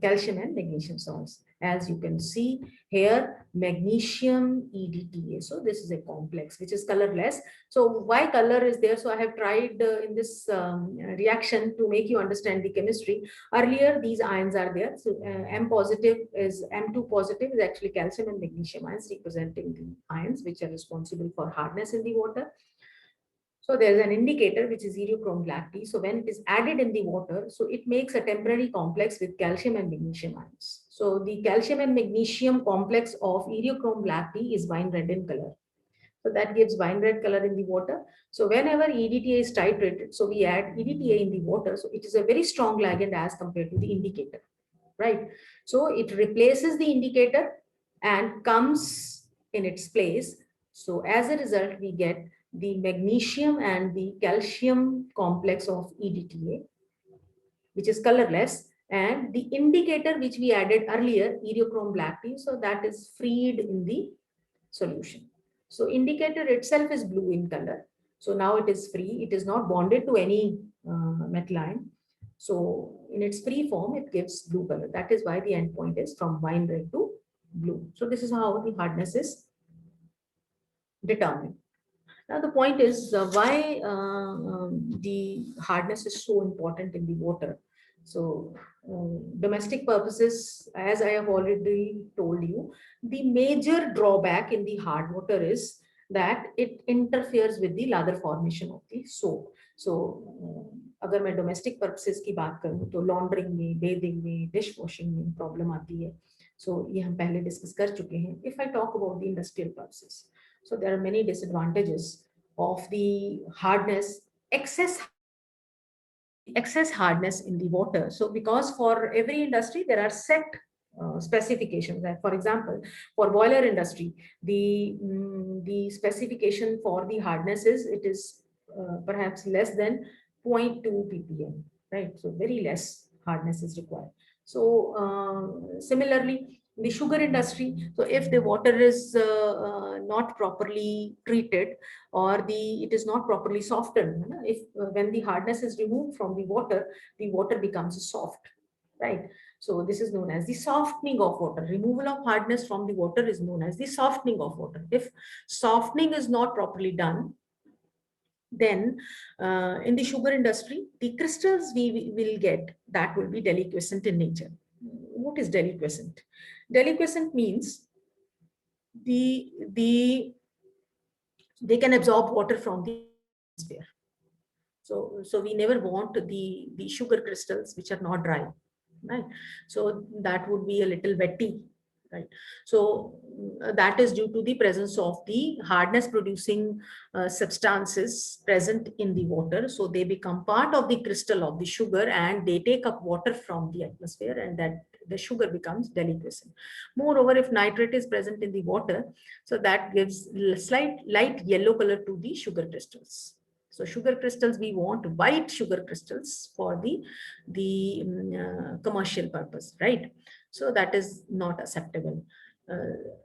calcium and magnesium salts. As you can see here, magnesium EDTA. So this is a complex which is colorless. So why color is there? So I have tried in this reaction to make you understand the chemistry. Earlier, these ions are there. So M positive is M2 positive is actually calcium and magnesium ions, representing the ions which are responsible for hardness in the water. So there is an indicator which is eriochrome black tea. So when it is added in the water, so it makes a temporary complex with calcium and magnesium ions. So the calcium and magnesium complex of eriochrome black tea is wine red in color. So that gives wine red color in the water. So whenever EDTA is titrated, so we add EDTA in the water. So it is a very strong ligand as compared to the indicator, right? So it replaces the indicator and comes in its place. So as a result, we get the magnesium and the calcium complex of EDTA, which is colorless, and the indicator which we added earlier, eriochrome black tea, so that is freed in the solution. So indicator itself is blue in color. So now it is free. It is not bonded to any metal ion. So in its free form, it gives blue color. That is why the endpoint is from wine red to blue. So this is how the hardness is determined. Now the point is why the hardness is so important in the water. So domestic purposes, as I have already told you, the major drawback in the hard water is that it interferes with the lather formation of the soap. So अगर मैं domestic purposes की बात करूँ तो laundering में, bathing में, dishwashing में problem आती है. So ये हम पहले discuss कर चुके हैं. If I talk about the industrial purposes, so there are many disadvantages of the hardness, excess hardness in the water. So because for every industry, there are set specifications. Like for example, for boiler industry, the specification for the hardness is, it is perhaps less than 0.2 ppm, right? So very less hardness is required. So similarly, the sugar industry, so if the water is not properly treated, or it is not properly softened, if when the hardness is removed from the water becomes soft, right? So this is known as the softening of water. Removal of hardness from the water is known as the softening of water. If softening is not properly done, then in the sugar industry, the crystals we will get, that will be deliquescent in nature. What is deliquescent? Deliquescent means they can absorb water from the atmosphere. So we never want the sugar crystals which are not dry, right? So that would be a little wetty, right? So that is due to the presence of the hardness producing substances present in the water. So they become part of the crystal of the sugar, and they take up water from the atmosphere, and that the sugar becomes deliquescent. Moreover, if nitrate is present in the water, so that gives slight light yellow color to the sugar crystals. So sugar crystals, we want white sugar crystals for the commercial purpose, right? So that is not acceptable.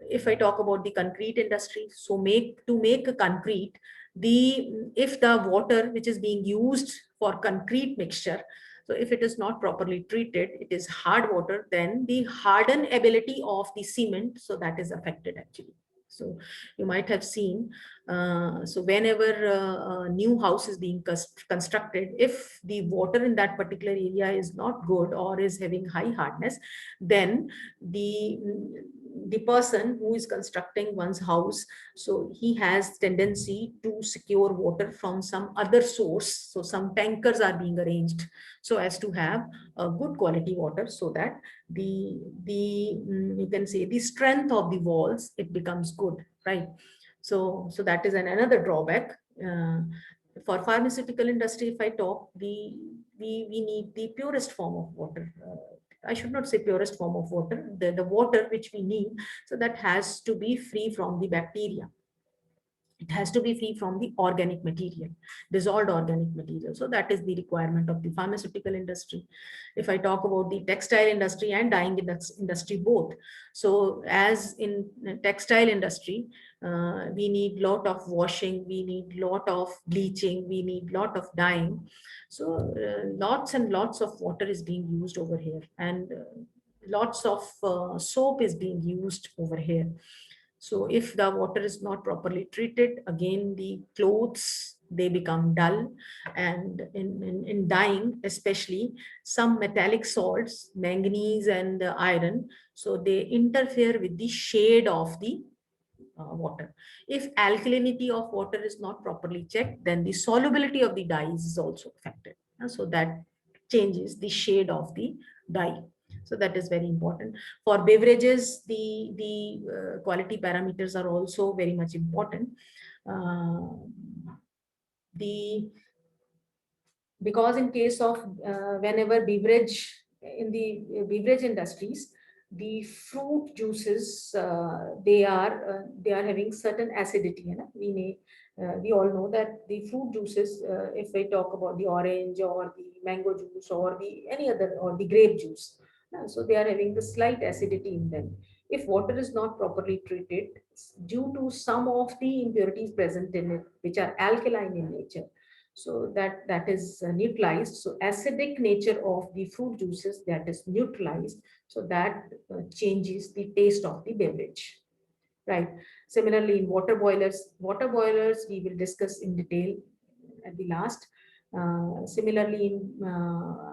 If I talk about the concrete industry, so to make a concrete, if the water which is being used for concrete mixture, So if it is not properly treated, it is hard water, then the harden ability of the cement, so that is affected actually. So you might have seen, so whenever a new house is being constructed, if the water in that particular area is not good or is having high hardness, then the person who is constructing one's house, so he has tendency to secure water from some other source. So some tankers are being arranged so as to have a good quality water, so that the you can say the strength of the walls, it becomes good, right? So that is another drawback. For pharmaceutical industry, if I talk, we need the purest form of water. I should not say purest form of water, the water which we need, so that has to be free from the bacteria. It has to be free from the organic material, dissolved organic material. So that is the requirement of the pharmaceutical industry. If I talk about the textile industry and dyeing industry both, so as in textile industry, we need lot of washing, we need lot of bleaching, we need lot of dyeing. So lots and lots of water is being used over here, and lots of soap is being used over here. So if the water is not properly treated, again, the clothes, they become dull. And in dyeing, especially some metallic salts, manganese and iron, so they interfere with the shade of the water. If alkalinity of water is not properly checked, then the solubility of the dyes is also affected. So that changes the shade of the dye. So that is very important. For beverages, the quality parameters are also very much important. Because in case of whenever beverage, in the beverage industries, the fruit juices, they are having certain acidity. You know? We all know that the fruit juices, if we talk about the orange or the mango juice or the any other, or the grape juice, so they are having the slight acidity in them. If water is not properly treated, due to some of the impurities present in it, which are alkaline in nature, so that is neutralized. So acidic nature of the fruit juices, that is neutralized, so that changes the taste of the beverage, right? Similarly, in water boilers we will discuss in detail at the last. Similarly, in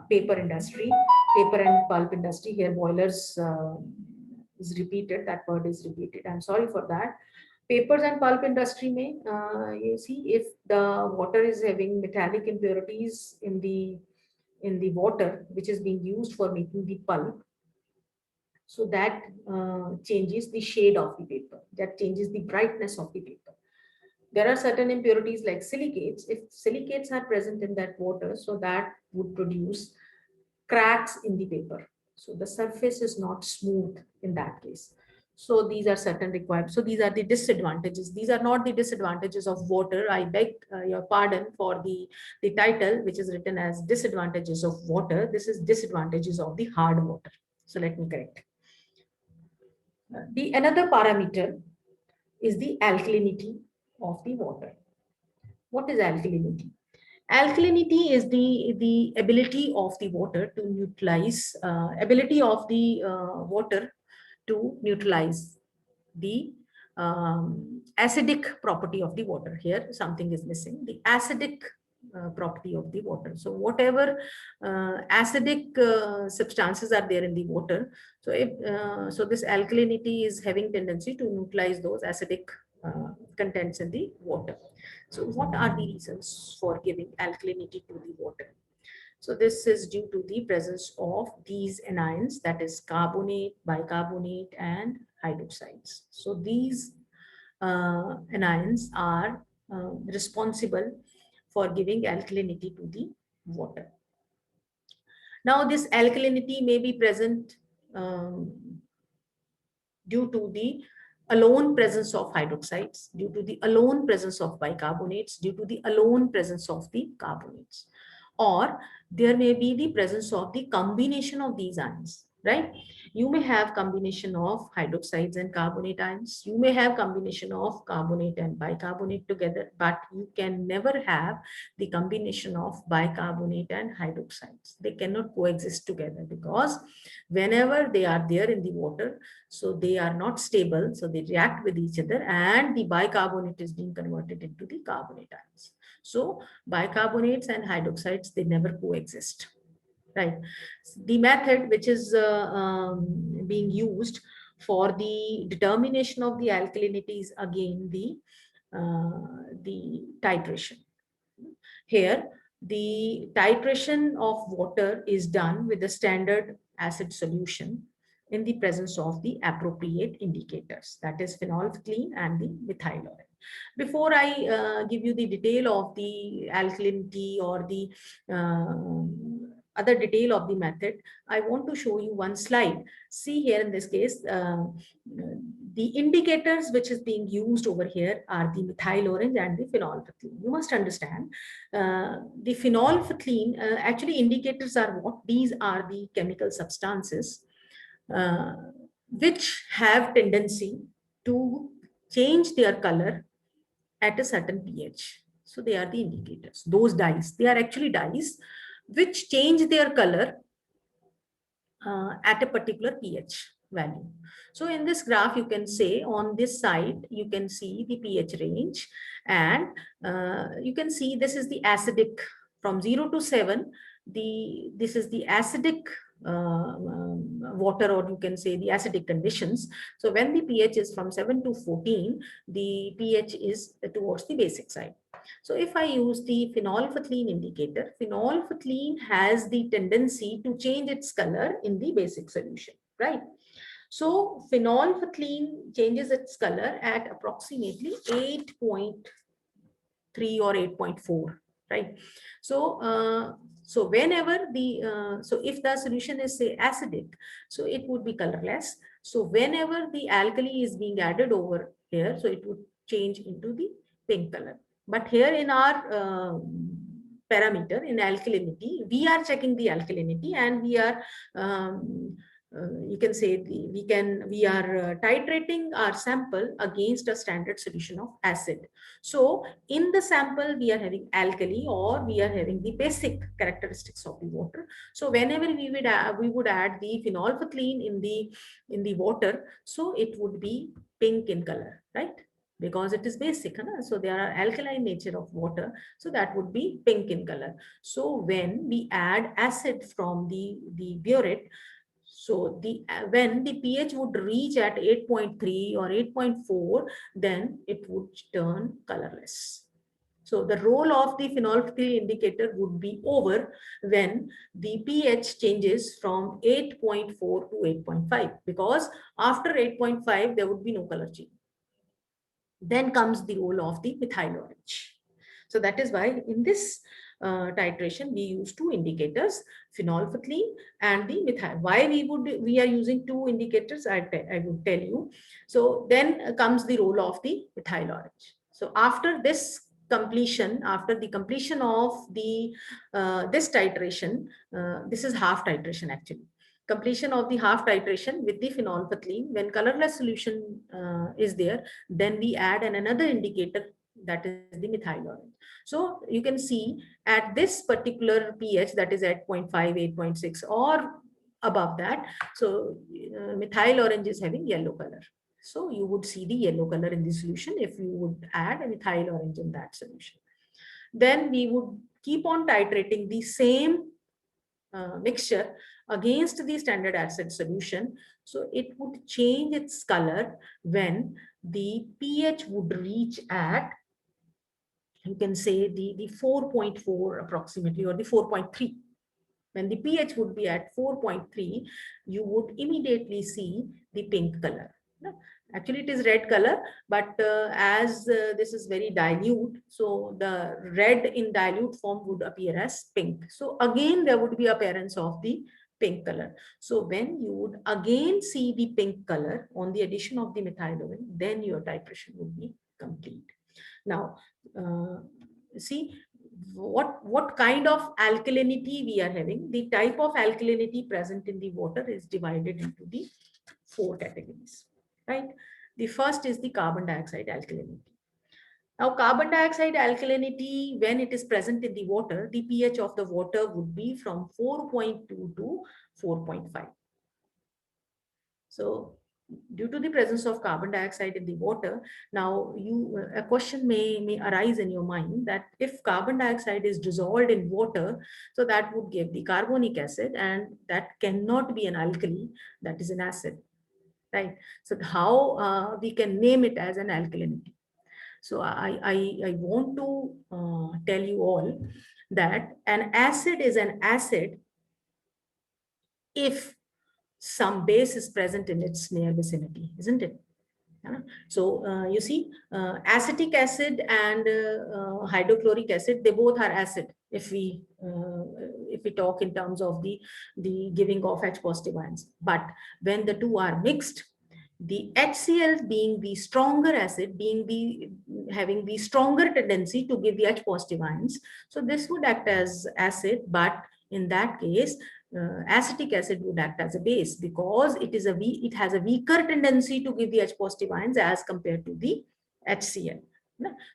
paper industry, paper and pulp industry, here boilers is repeated, that word is repeated, I'm sorry for that. Papers and pulp industry may, you see, if the water is having metallic impurities in the water which is being used for making the pulp, so that changes the shade of the paper, that changes the brightness of the paper. There are certain impurities like silicates. If silicates are present in that water, so that would produce cracks in the paper. So the surface is not smooth in that case. So these are certain requirements. So these are the disadvantages. These are not the disadvantages of water. I beg your pardon for the title, which is written as disadvantages of water. This is disadvantages of the hard water. So let me correct. The another parameter is the alkalinity of the water. What is alkalinity? Alkalinity is the ability of the water to neutralize, water to neutralize the acidic property of the water. Here something is missing, the acidic property of the water. So whatever acidic substances are there in the water, so if so this alkalinity is having tendency to neutralize those acidic contents in the water. So what are the reasons for giving alkalinity to the water? So this is due to the presence of these anions, that is carbonate, bicarbonate, and hydroxides. So these anions are responsible for giving alkalinity to the water. Now this alkalinity may be present due to the alone presence of hydroxides, due to the alone presence of bicarbonates, due to the alone presence of the carbonates, or there may be the presence of the combination of these ions. right? You may have combination of hydroxides and carbonate ions. You may have combination of carbonate and bicarbonate together, but you can never have the combination of bicarbonate and hydroxides. They cannot coexist together because whenever they are there in the water, so they are not stable, so they react with each other, and the bicarbonate is being converted into the carbonate ions. So bicarbonates and hydroxides, they never coexist. Right. The method which is being used for the determination of the alkalinity is again the titration. Here, the titration of water is done with the standard acid solution in the presence of the appropriate indicators, that is phenolphthalein and the methyl orange. Before I give you the detail of the alkalinity or the other detail of the method, I want to show you one slide. See here in this case, the indicators which is being used over here are the methyl orange and the phenolphthalein. You must understand the phenolphthalein, actually indicators are what? These are the chemical substances uh, which have tendency to change their color at a certain pH. So they are the indicators. Those dyes, they are actually dyes which change their color at a particular pH value. So in this graph, you can say on this side, you can see the pH range, and you can see this is the acidic from 0 to 7. This is the acidic water, or you can say the acidic conditions. So when the pH is from 7 to 14, the pH is towards the basic side. So if I use the phenolphthalein indicator, phenolphthalein has the tendency to change its color in the basic solution, right? So phenolphthalein changes its color at approximately 8.3 or 8.4, right? So whenever so if the solution is say acidic, so it would be colorless. So whenever the alkali is being added over here, so it would change into the pink color. But here in our parameter in alkalinity, we are checking the alkalinity, and we are you can say we are titrating our sample against a standard solution of acid. So in the sample, we are having alkali, or we are having the basic characteristics of the water. So whenever we would add the phenolphthalein in the water, so it would be pink in color, right? Because it is basic, huh? So there are alkaline nature of water, so that would be pink in color. So when we add acid from the burette, so when the pH would reach at 8.3 or 8.4, then it would turn colorless. So the role of the phenolphthalein indicator would be over when the pH changes from 8.4 to 8.5, because after 8.5, there would be no color change. Then comes the role of the methyl orange. So that is why in this titration, we use two indicators, phenolphthalein and the methyl. Why we are using two indicators, I would tell you. So then comes the role of the methyl orange. So after this completion, after the completion of the this titration, this is half titration actually. Completion of the half titration with the phenolphthalein, when colorless solution is there, then we add another indicator, that is the methyl orange. So you can see at this particular pH, that is at 0.5, 8.6 or above that, so methyl orange is having yellow color. So you would see the yellow color in the solution if you would add a methyl orange in that solution. Then we would keep on titrating the same mixture against the standard acid solution. So it would change its color when the pH would reach at, you can say the 4.4 approximately, or the 4.3. When the pH would be at 4.3, you would immediately see the pink color. Actually, it is red color, but as this is very dilute, so the red in dilute form would appear as pink. So again, there would be appearance of the pink color. So when you would again see the pink color on the addition of the methyl orange, then your titration would be complete. Now, see, what kind of alkalinity we are having. The type of alkalinity present in the water is divided into the 4 categories, right? The first is the carbon dioxide alkalinity. Now, carbon dioxide alkalinity, when it is present in the water, the pH of the water would be from 4.2 to 4.5. So, due to the presence of carbon dioxide in the water, now a question may arise in your mind that if carbon dioxide is dissolved in water, so that would give the carbonic acid, and that cannot be an alkali, that is an acid, right? So how we can name it as an alkalinity? So I want to tell you all that an acid is an acid if some base is present in its near vicinity, isn't it? So you see, acetic acid and hydrochloric acid, they both are acid if we talk in terms of the giving of H positive ions. But when the two are mixed, the HCl being the stronger acid, having the stronger tendency to give the H positive ions, so this would act as acid. But in that case, acetic acid would act as a base because it has a weaker tendency to give the H positive ions as compared to the HCl.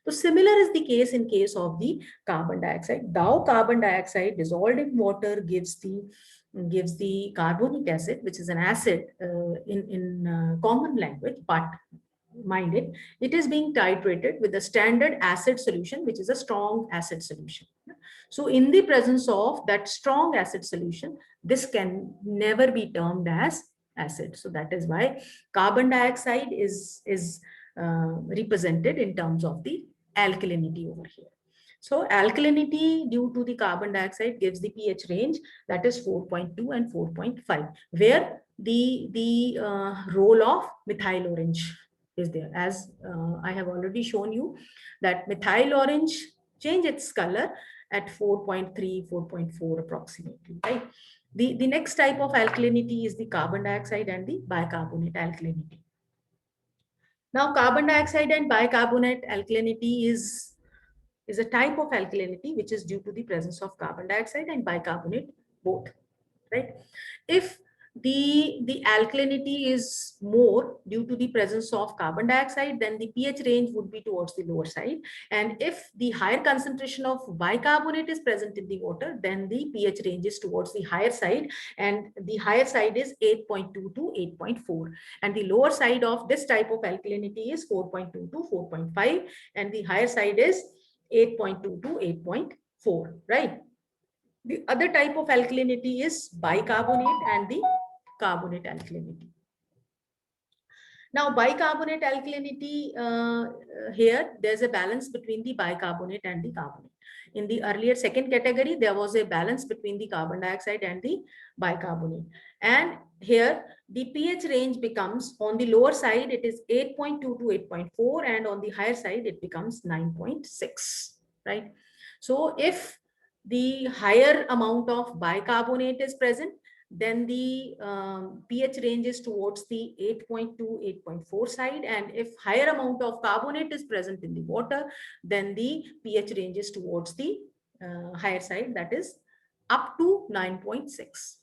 So similar is the case in case of the carbon dioxide. Now carbon dioxide dissolved in water gives the carbonic acid, which is an acid in common language, but mind it is being titrated with a standard acid solution, which is a strong acid solution. So in the presence of that strong acid solution, this can never be termed as acid. So that is why carbon dioxide is represented in terms of the alkalinity over here. So alkalinity due to the carbon dioxide gives the pH range that is 4.2 and 4.5, where the role of methyl orange is there. As I have already shown you that methyl orange change its color at 4.3, 4.4 approximately, right? The next type of alkalinity is the carbon dioxide and the bicarbonate alkalinity. Now, carbon dioxide and bicarbonate alkalinity is a type of alkalinity which is due to the presence of carbon dioxide and bicarbonate both, right? If the alkalinity is more due to the presence of carbon dioxide, then the pH range would be towards the lower side. And if the higher concentration of bicarbonate is present in the water, then the pH range is towards the higher side, and the higher side is 8.2 to 8.4. And the lower side of this type of alkalinity is 4.2 to 4.5, and the higher side is 8.2 to 8.4, right? The other type of alkalinity is bicarbonate and the carbonate alkalinity. Now, bicarbonate alkalinity, here there's a balance between the bicarbonate and the carbonate. In the earlier second category, there was a balance between the carbon dioxide and the bicarbonate. And here the pH range becomes, on the lower side, it is 8.2 to 8.4, and on the higher side, it becomes 9.6, right? So if the higher amount of bicarbonate is present, then the pH range is towards the 8.2, 8.4 side. And if higher amount of carbonate is present in the water, then the pH range is towards the higher side, that is up to 9.6.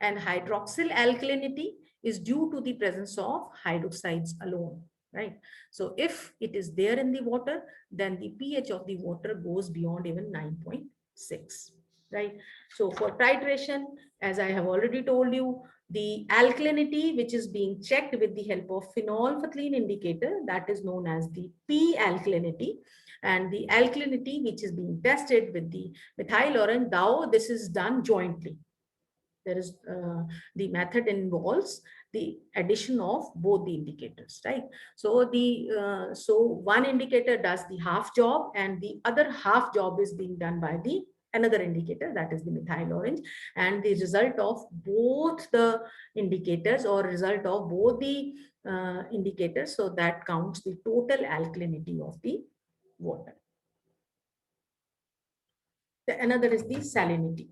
And hydroxyl alkalinity is due to the presence of hydroxides alone, right? So if it is there in the water, then the pH of the water goes beyond even 9.6. Right. So for titration, as I have already told you, the alkalinity which is being checked with the help of phenolphthalein indicator, that is known as the P alkalinity, and the alkalinity which is being tested with the methyl orange, now this is done jointly. There is the method involves the addition of both the indicators, right? So so one indicator does the half job, and the other half job is being done by the another indicator, that is the methyl orange, and the result of both the indicators, or result of both the indicators, so that counts the total alkalinity of the water. Another is the salinity.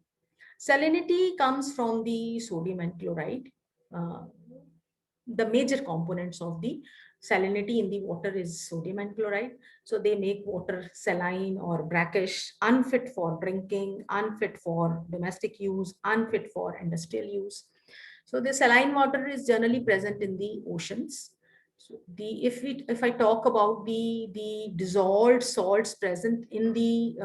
Salinity comes from the sodium and chloride, the major components of the salinity in the water is sodium and chloride. So they make water saline or brackish, unfit for drinking, unfit for domestic use, unfit for industrial use. So the saline water is generally present in the oceans. So if I talk about the dissolved salts present in the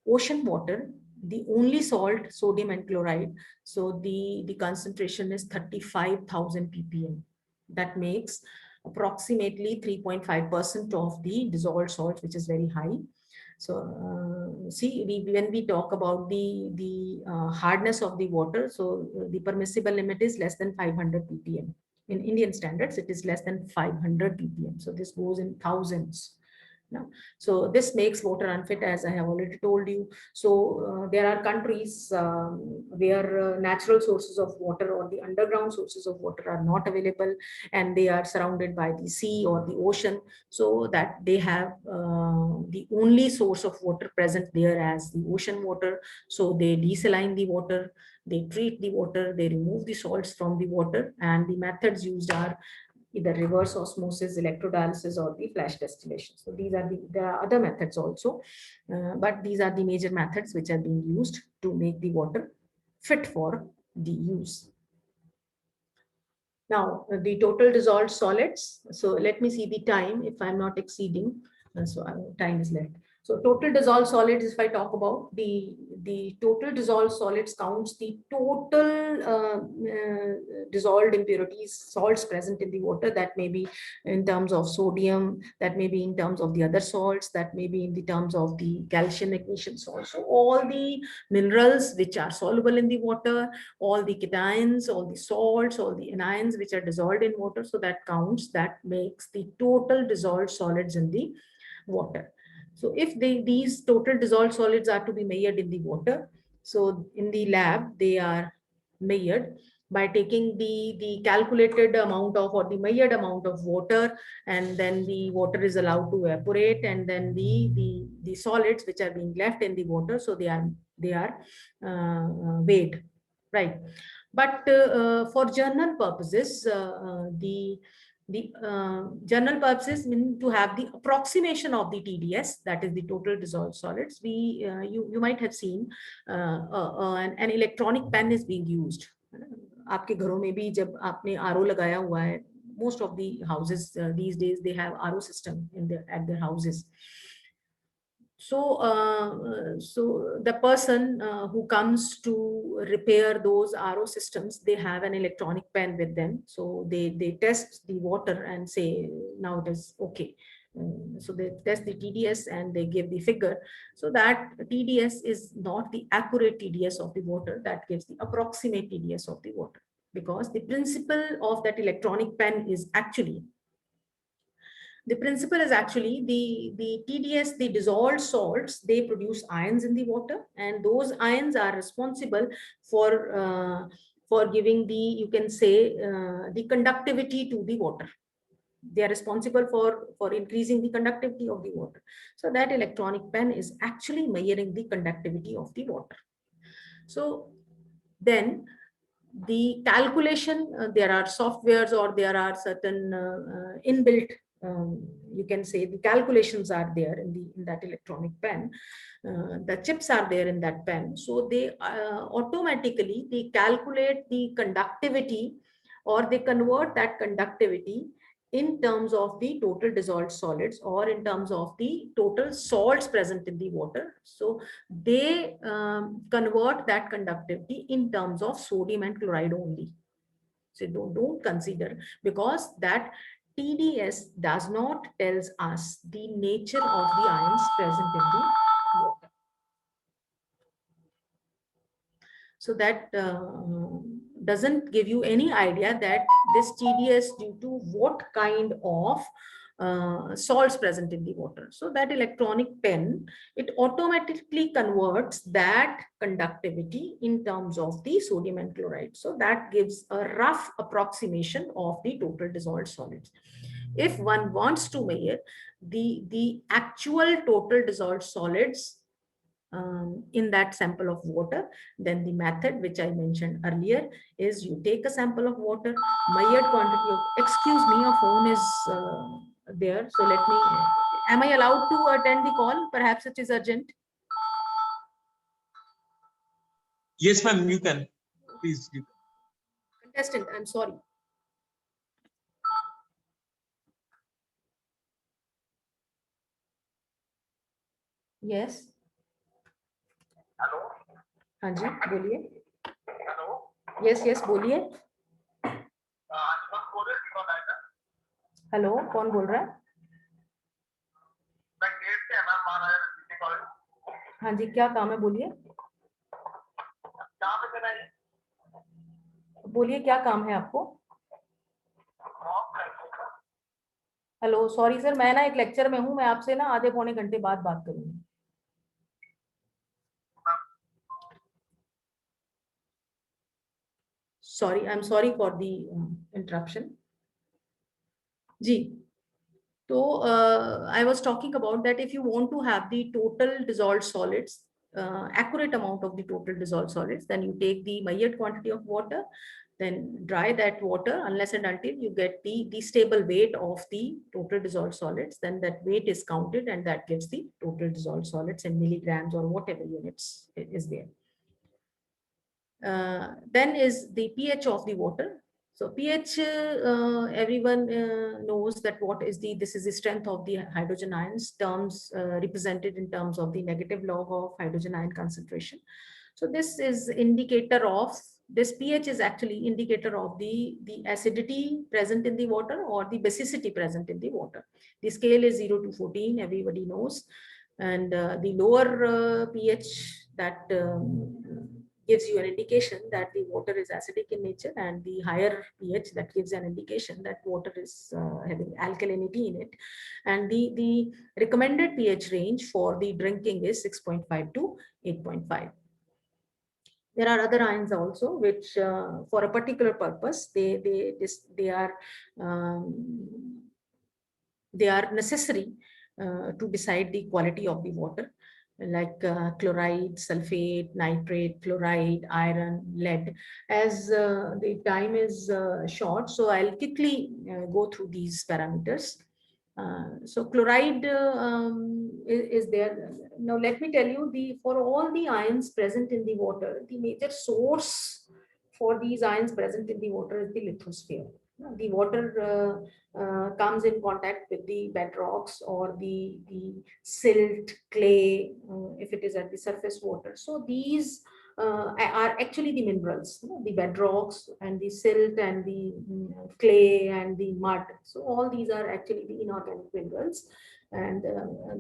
ocean water, the only salt, sodium and chloride, so the concentration is 35,000 ppm. That makes approximately 3.5% of the dissolved salts, which is very high. So see, when we talk about the hardness of the water, so the permissible limit is less than 500 ppm. In Indian standards, it is less than 500 ppm. So this goes in thousands. No. So this makes water unfit, as I have already told you. So there are countries where natural sources of water or the underground sources of water are not available, and they are surrounded by the sea or the ocean, so that they have the only source of water present there as the ocean water. So they desaline the water, they treat the water, they remove the salts from the water, and the methods used are either reverse osmosis, electrodialysis, or the flash distillation. So these are there are other methods also, but these are the major methods which are being used to make the water fit for the use. Now, the total dissolved solids. So let me see the time if I'm not exceeding. So time is left. So total dissolved solids, if I talk about the total dissolved solids, counts the total dissolved impurities, salts present in the water. That may be in terms of sodium, that may be in terms of the other salts, that may be in the terms of the calcium, magnesium salts. So all the minerals which are soluble in the water, all the cations, all the salts, all the anions which are dissolved in water. So that counts, that makes the total dissolved solids in the water. So if these total dissolved solids are to be measured in the water, so in the lab, they are measured by taking the calculated amount of, or the measured amount of water, and then the water is allowed to evaporate, and then the solids which are being left in the water, so they are weighed, right? But for journal purposes, the journal purposes mean to have the approximation of the TDS, that is the total dissolved solids. You might have seen an electronic pen is being used. आपके घरों में भी जब आपने RO लगाया हुआ है, most of the houses these days they have RO system at their houses. So the person who comes to repair those RO systems, they have an electronic pen with them. So they test the water and say, now it is okay. So they test the TDS and they give the figure. So that TDS is not the accurate TDS of the water, that gives the approximate TDS of the water. Because the principle of that electronic pen is actually, the TDS, the dissolved salts, they produce ions in the water, and those ions are responsible for giving the, you can say, the conductivity to the water. They are responsible for increasing the conductivity of the water. So that electronic pen is actually measuring the conductivity of the water. So then the calculation, there are softwares or there are certain inbuilt, you can say, the calculations are there in that electronic pen. The chips are there in that pen. So they automatically, they calculate the conductivity, or they convert that conductivity in terms of the total dissolved solids, or in terms of the total salts present in the water. So they convert that conductivity in terms of sodium and chloride only. So don't consider, because that TDS does not tells us the nature of the ions present in the water. So that doesn't give you any idea that this TDS due to what kind of salts present in the water. So that electronic pen, it automatically converts that conductivity in terms of the sodium and chloride. So that gives a rough approximation of the total dissolved solids. If one wants to measure the actual total dissolved solids in that sample of water, then the method which I mentioned earlier is you take a sample of water, measured quantity of, excuse me, your phone is there. So let me, am I allowed to attend the call? Perhaps it is urgent. Yes, ma'am, you can. Please. You can. Contestant, I'm sorry. Yes. Hello हाँ जी, बोलिए. Hello yes yes, बोलिए. आज बस बोले दीपक आएगा hello, कौन बोल रहा है? मैं गेट से है मैम महाराजा रणजीत कॉलेज हाँ जी, क्या काम है, बोलिए. कहाँ पे चला है बोलिए, क्या काम है आपको? मॉक करके हेलो, सॉरी सर, मैं ना एक लेक्चर में हूँ, मैं आपसे ना आधे पौने घंटे बाद बात करूंगी. Sorry, I'm sorry for the interruption. Ji, so I was talking about that if you want to have the total dissolved solids, accurate amount of the total dissolved solids, then you take the measured quantity of water, then dry that water unless and until you get the stable weight of the total dissolved solids, then that weight is counted and that gives the total dissolved solids in milligrams or whatever units is there. Then is the pH of the water. So pH, everyone knows that what is the, this is the strength of the hydrogen ions, terms represented in terms of the negative log of hydrogen ion concentration. So this is indicator of, this pH is actually indicator of the acidity present in the water or the basicity present in the water. The scale is 0 to 14, everybody knows. And the lower pH that gives you an indication that the water is acidic in nature, and the higher pH that gives an indication that water is having alkalinity in it. And the recommended pH range for the drinking is 6.5 to 8.5. There are other ions also which for a particular purpose they are necessary to decide the quality of the water, like chloride, sulfate, nitrate, chloride, iron, lead. As the time is short, so I'll quickly go through these parameters. So chloride is there. Now let me tell you, for all the ions present in the water, the major source for these ions present in the water is the lithosphere. The water comes in contact with the bedrocks or the silt, clay, if it is at the surface water. So these are actually the minerals, the bedrocks and the silt and the clay and the mud. So all these are actually the inorganic minerals. And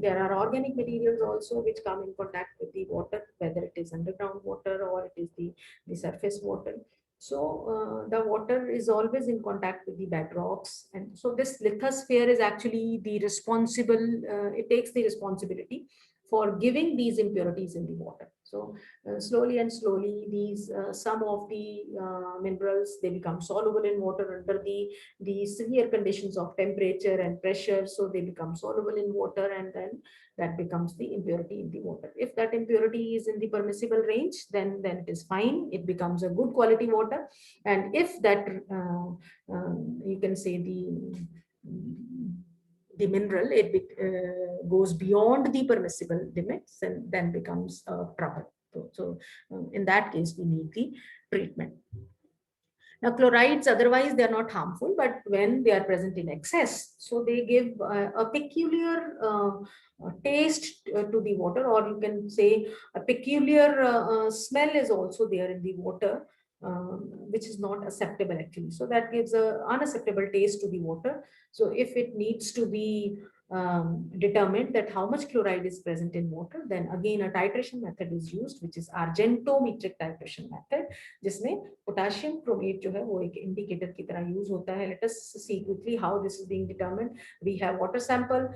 there are organic materials also which come in contact with the water, whether it is underground water or it is the surface water. So the water is always in contact with the bedrocks. And so this lithosphere is actually the responsible, it takes the responsibility for giving these impurities in the water. So slowly and slowly, these some of the minerals, they become soluble in water under the severe conditions of temperature and pressure. So they become soluble in water, and then that becomes the impurity in the water. If that impurity is in the permissible range, then it is fine. It becomes a good quality water. And if that you can say the mineral, it goes beyond the permissible limits, and then becomes trouble. So in that case, we need the treatment. Now, chlorides, otherwise they are not harmful, but when they are present in excess, so they give a peculiar taste to the water, or you can say a peculiar smell is also there in the water, which is not acceptable actually. So that gives a unacceptable taste to the water. So if it needs to be determined that how much chloride is present in water, then again a titration method is used, which is argentometric titration method, जिसमें potassium chromate जो है वो एक indicator की तरह use होता है. Let us see quickly how this is being determined. We have water sample,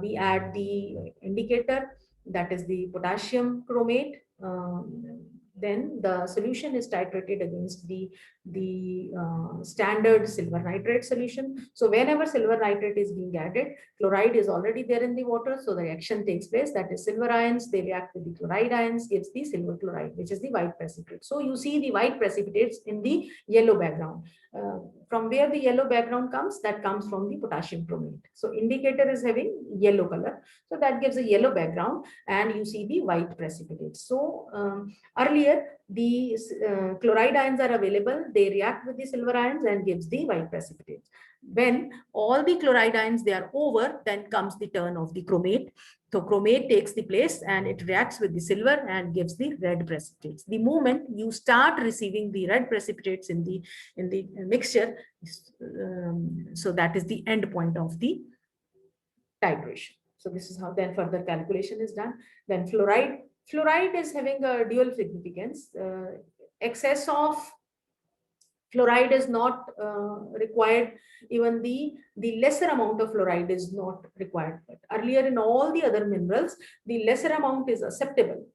we add the indicator, that is the potassium chromate. then the solution is titrated against the standard silver nitrate solution. So whenever silver nitrate is being added, chloride is already there in the water, so the reaction takes place. That is, silver ions, they react with the chloride ions, gives the silver chloride, which is the white precipitate. So you see the white precipitates in the yellow background. From where the yellow background comes, that comes from the potassium chromate. So indicator is having yellow color, so that gives a yellow background, and you see the white precipitates. So earlier the chloride ions are available, they react with the silver ions and gives the white precipitates. When all the chloride ions they are over, then comes the turn of the chromate. So chromate takes the place and it reacts with the silver and gives the red precipitates. The moment you start receiving the red precipitates in the mixture, so that is the end point of the titration. So this is how then further calculation is done. Then fluoride is having a dual significance. Excess of fluoride is not required. Even the lesser amount of fluoride is not required. But earlier in all the other minerals, the lesser amount is acceptable,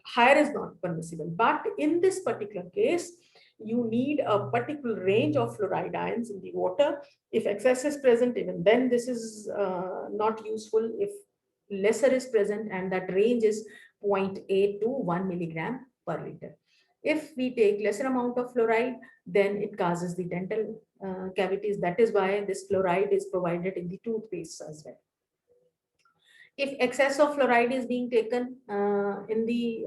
higher is not permissible. But in this particular case, you need a particular range of fluoride ions in the water. If excess is present, even then this is not useful. If lesser is present, and that range is 0.8 to 1 milligram per liter. If we take lesser amount of fluoride, then it causes the dental cavities. That is why this fluoride is provided in the toothpaste as well. If excess of fluoride is being taken in the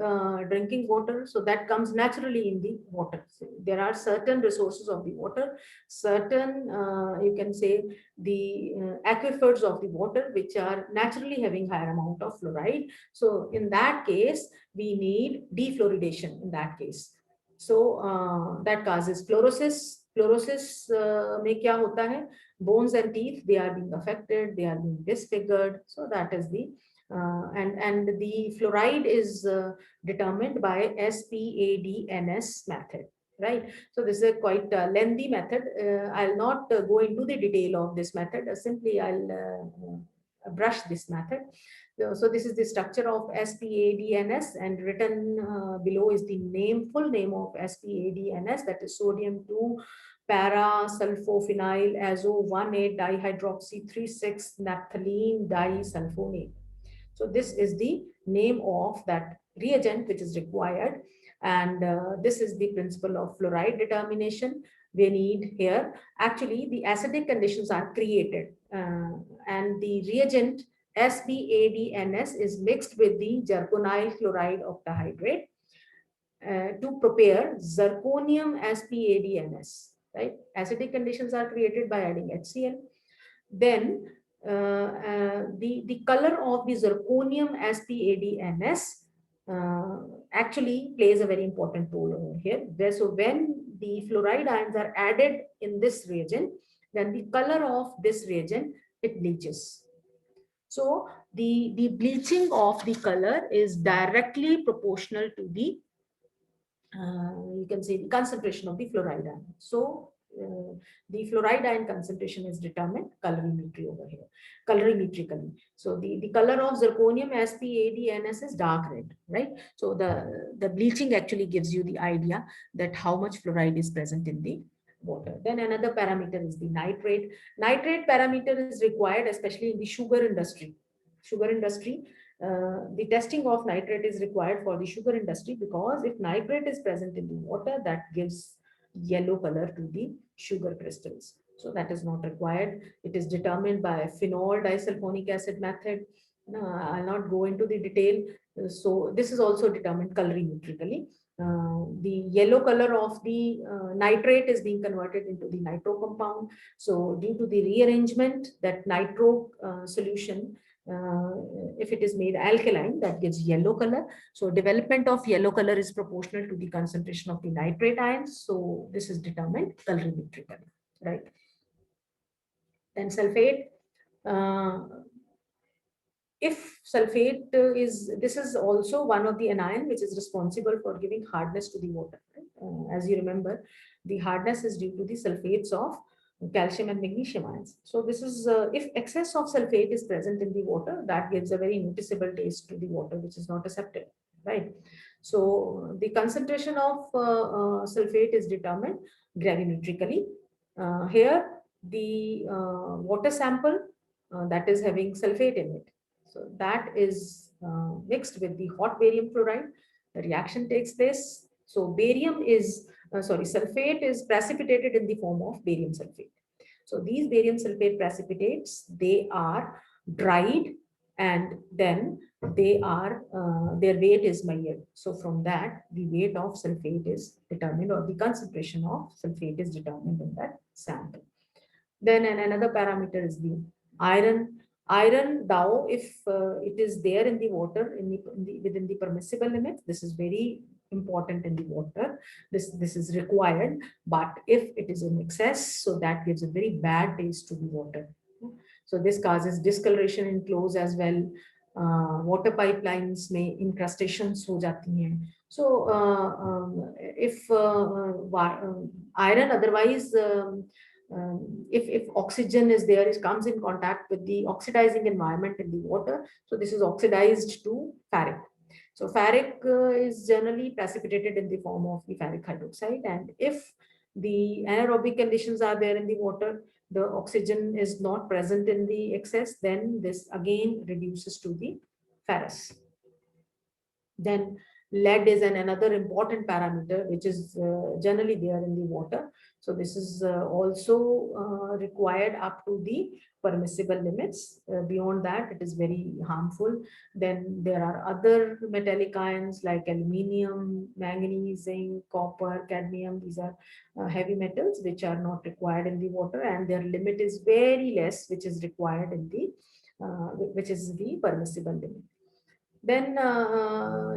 drinking water, so that comes naturally in the water. So there are certain resources of the water, certain, you can say, the aquifers of the water, which are naturally having higher amount of fluoride. So in that case, we need defluoridation in that case. So that causes fluorosis. Fluorosis में क्या होता है? Bones and teeth, they are being affected, they are being disfigured. So that is the and the fluoride is determined by SPADNS method, right? So this is a quite lengthy method. I'll not go into the detail of this method. Simply I'll brush this method. So this is the structure of SPADNS, and written below is the full name of SPADNS, that is sodium 2 para-sulfophenyl azo 1,8 dihydroxy 3,6 naphthalene disulfonate. So this is the name of that reagent which is required, and this is the principle of fluoride determination. We need here, actually the acidic conditions are created, and the reagent SPADNS is mixed with the zirconyl chloride octahydrate to prepare zirconium SPADNS, right? Acidic conditions are created by adding HCl. Then the color of the zirconium SPADNS actually plays a very important role over here. So when the fluoride ions are added in this reagent, then the color of this reagent, it bleaches. So the bleaching of the color is directly proportional to the you can say the concentration of the fluoride ion. So the fluoride ion concentration is determined colorimetry over here, colorimetrically. So the color of zirconium SPADNS is dark red, right? So the bleaching actually gives you the idea that how much fluoride is present in the water. Then another parameter is the nitrate. Nitrate parameter is required, especially in the sugar industry. The testing of nitrate is required for the sugar industry, because if nitrate is present in the water, that gives yellow color to the sugar crystals. So that is not required. It is determined by phenol disulfonic acid method. I'll not go into the detail. So this is also determined colorimetrically. The yellow color of the nitrate is being converted into the nitro compound. So due to the rearrangement, that nitro solution, if it is made alkaline, that gives yellow color. So development of yellow color is proportional to the concentration of the nitrate ions. So this is determined colorimetrically, right? Then sulfate. If sulfate this is also one of the anion which is responsible for giving hardness to the water. Right? As you remember, the hardness is due to the sulfates of calcium and magnesium ions. So this is, if excess of sulfate is present in the water, that gives a very noticeable taste to the water, which is not acceptable. right? So the concentration of sulfate is determined gravimetrically. Here, the water sample that is having sulfate in it, so that is mixed with the hot barium fluoride. The reaction takes place. So sulfate is precipitated in the form of barium sulfate. So these barium sulfate precipitates, they are dried, and then their weight is measured. So from that, the weight of sulfate is determined, or the concentration of sulfate is determined in that sample. Then another parameter is the iron. Iron, thou, if it is there in the water within the permissible limits, this is very important in the water. This is required. But if it is in excess, so that gives a very bad taste to the water. So this causes discoloration in clothes as well. Water pipelines may incrustations ho jati hain. So if iron otherwise if oxygen is there, it comes in contact with the oxidizing environment in the water. So this is oxidized to ferric. So ferric is generally precipitated in the form of the ferric hydroxide. And if the anaerobic conditions are there in the water, the oxygen is not present in the excess, then this again reduces to the ferrous. Then lead is another important parameter which is generally there in the water. So this is also required up to the permissible limits. Beyond that, it is very harmful. Then there are other metallic ions like aluminium, manganese, zinc, copper, cadmium. These are heavy metals which are not required in the water, and their limit is very less, which is required in the which is the permissible limit. Then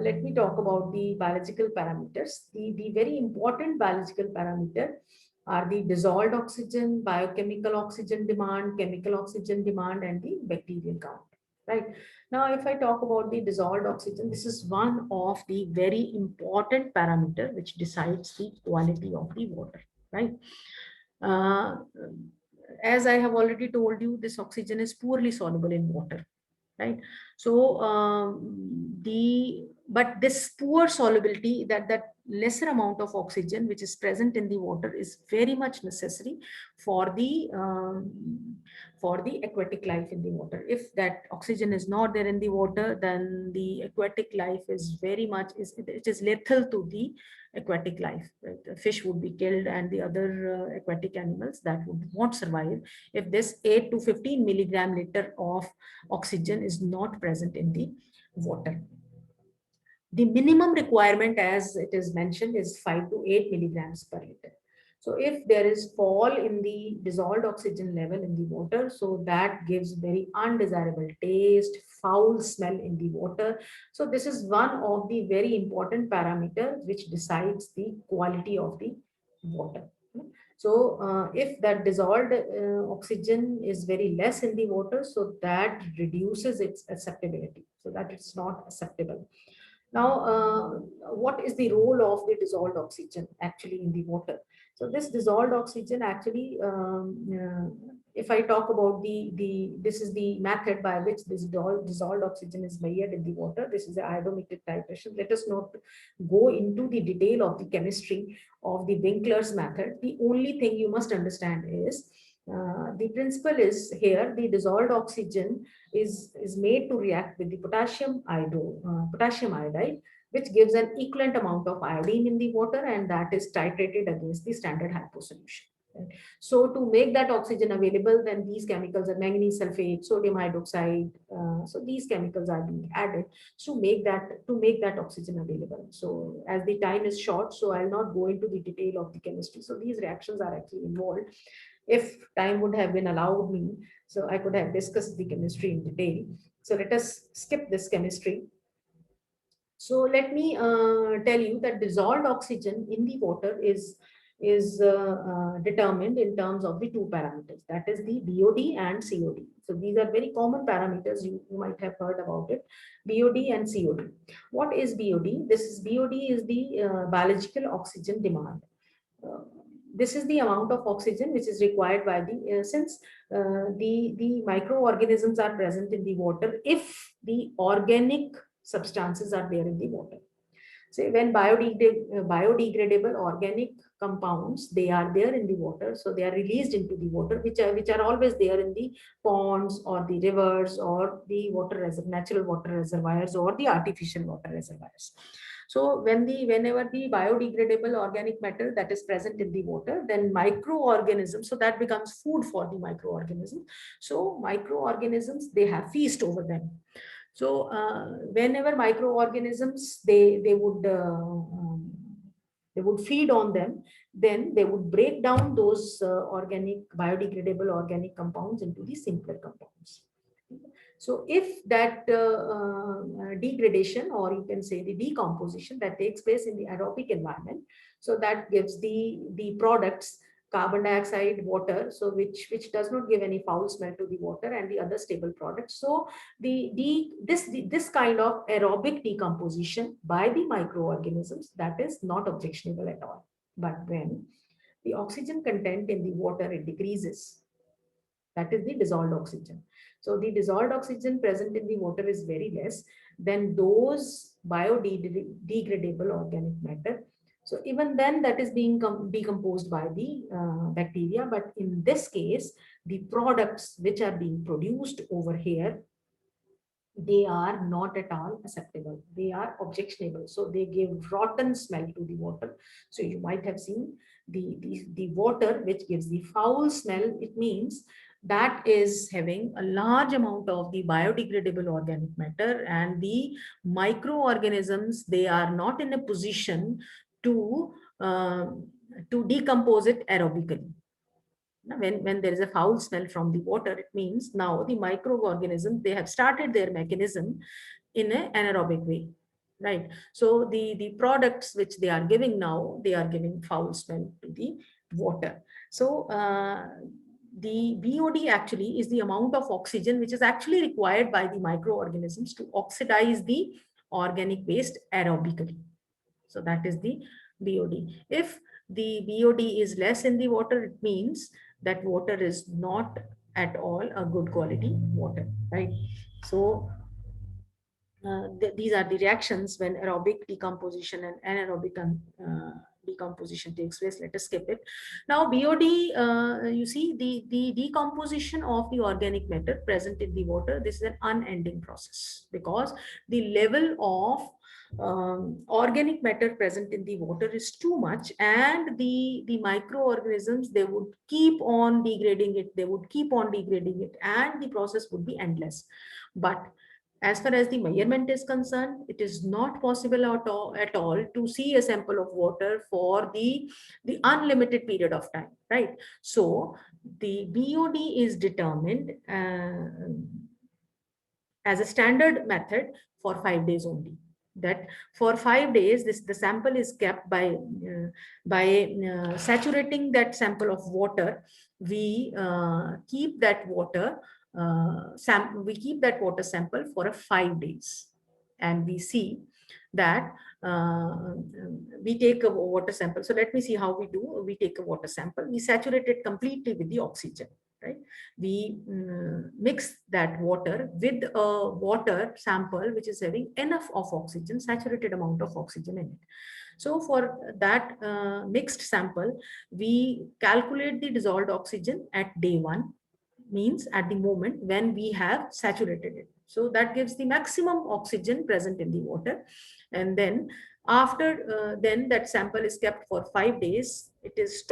let me talk about the biological parameters. The very important biological parameter are the dissolved oxygen, biochemical oxygen demand, chemical oxygen demand, and the bacterial count. Right. Now, if I talk about the dissolved oxygen, this is one of the very important parameter which decides the quality of the water. Right. As I have already told you, this oxygen is poorly soluble in water. Right. So but this poor solubility, that lesser amount of oxygen which is present in the water, is very much necessary for the aquatic life in the water. If that oxygen is not there in the water, then the aquatic life is very much it is lethal to the aquatic life. Right? The fish would be killed, and the other aquatic animals that would not survive if this 8 to 15 milligram liter of oxygen is not present in the water. The minimum requirement, as it is mentioned, is 5 to 8 milligrams per liter. So if there is fall in the dissolved oxygen level in the water, so that gives very undesirable taste, foul smell in the water. So this is one of the very important parameters which decides the quality of the water. So if that dissolved oxygen is very less in the water, so that reduces its acceptability, so that it's not acceptable. Now, what is the role of the dissolved oxygen actually in the water? So this dissolved oxygen actually, if I talk about this is the method by which this dissolved oxygen is measured in the water. This is the iodometric titration. Let us not go into the detail of the chemistry of the Winkler's method. The only thing you must understand is the principle is here: the dissolved oxygen is made to react with the potassium iodide, which gives an equivalent amount of iodine in the water, and that is titrated against the standard hypo solution. Right? So to make that oxygen available, then these chemicals are manganese sulfate, sodium hydroxide. So these chemicals are being added to make that oxygen available. So as the time is short, so I'll not go into the detail of the chemistry. So these reactions are actually involved. If time would have been allowed me, so I could have discussed the chemistry in detail. So let us skip this chemistry. So let me tell you that dissolved oxygen in the water is determined in terms of the two parameters, that is the BOD and COD. So these are very common parameters, you might have heard about it, BOD and COD. What is BOD? BOD is the biological oxygen demand. This is the amount of oxygen which is required by the since the microorganisms are present in the water. If the organic substances are there in the water. Say when biodegradable organic compounds, they are there in the water, so they are released into the water, which are always there in the ponds or the rivers or the natural water reservoirs or the artificial water reservoirs. So whenever the biodegradable organic matter that is present in the water, then microorganisms, so that becomes food for the microorganisms. So microorganisms, they have feast over them. So whenever microorganisms they would feed on them, then they would break down those biodegradable organic compounds into the simpler compounds. So if that degradation, or you can say the decomposition that takes place in the aerobic environment, so that gives the products carbon dioxide, water, so which does not give any foul smell to the water, and the other stable products. So this kind of aerobic decomposition by the microorganisms, that is not objectionable at all. But when the oxygen content in the water, it decreases, that is the dissolved oxygen. So the dissolved oxygen present in the water is very less than those biodegradable organic matter. So even then that is being decomposed by the bacteria. But in this case, the products which are being produced over here, they are not at all acceptable. They are objectionable. So they give rotten smell to the water. So you might have seen the water which gives the foul smell. It means that is having a large amount of the biodegradable organic matter, and the microorganisms, they are not in a position to decompose it aerobically. When there is a foul smell from the water, it means now the microorganisms, they have started their mechanism in an anaerobic way, right? So the products which they are giving now, they are giving foul smell to the water. So the BOD actually is the amount of oxygen which is actually required by the microorganisms to oxidize the organic waste aerobically. So that is the BOD. If the BOD is less in the water, it means that water is not at all a good quality water, right? So these are the reactions when aerobic decomposition and anaerobic decomposition takes place. Let us skip it. Now BOD, you see the decomposition of the organic matter present in the water, this is an unending process, because the level of organic matter present in the water is too much, and the microorganisms, they would keep on degrading it, and the process would be endless. But as far as the measurement is concerned, it is not possible at all to see a sample of water for the unlimited period of time, right? So the BOD is determined as a standard method for 5 days only. That for 5 days, the sample is kept by saturating that sample of water. We keep that water sample for 5 days, and we see that we take a water sample. So let me see how we do. We take a water sample, we saturate it completely with the oxygen, right? We mix that water with a water sample which is having enough of oxygen, saturated amount of oxygen in it. So for that mixed sample, we calculate the dissolved oxygen at day 1, means at the moment when we have saturated it. So that gives the maximum oxygen present in the water. And then after then that sample is kept for 5 days. It is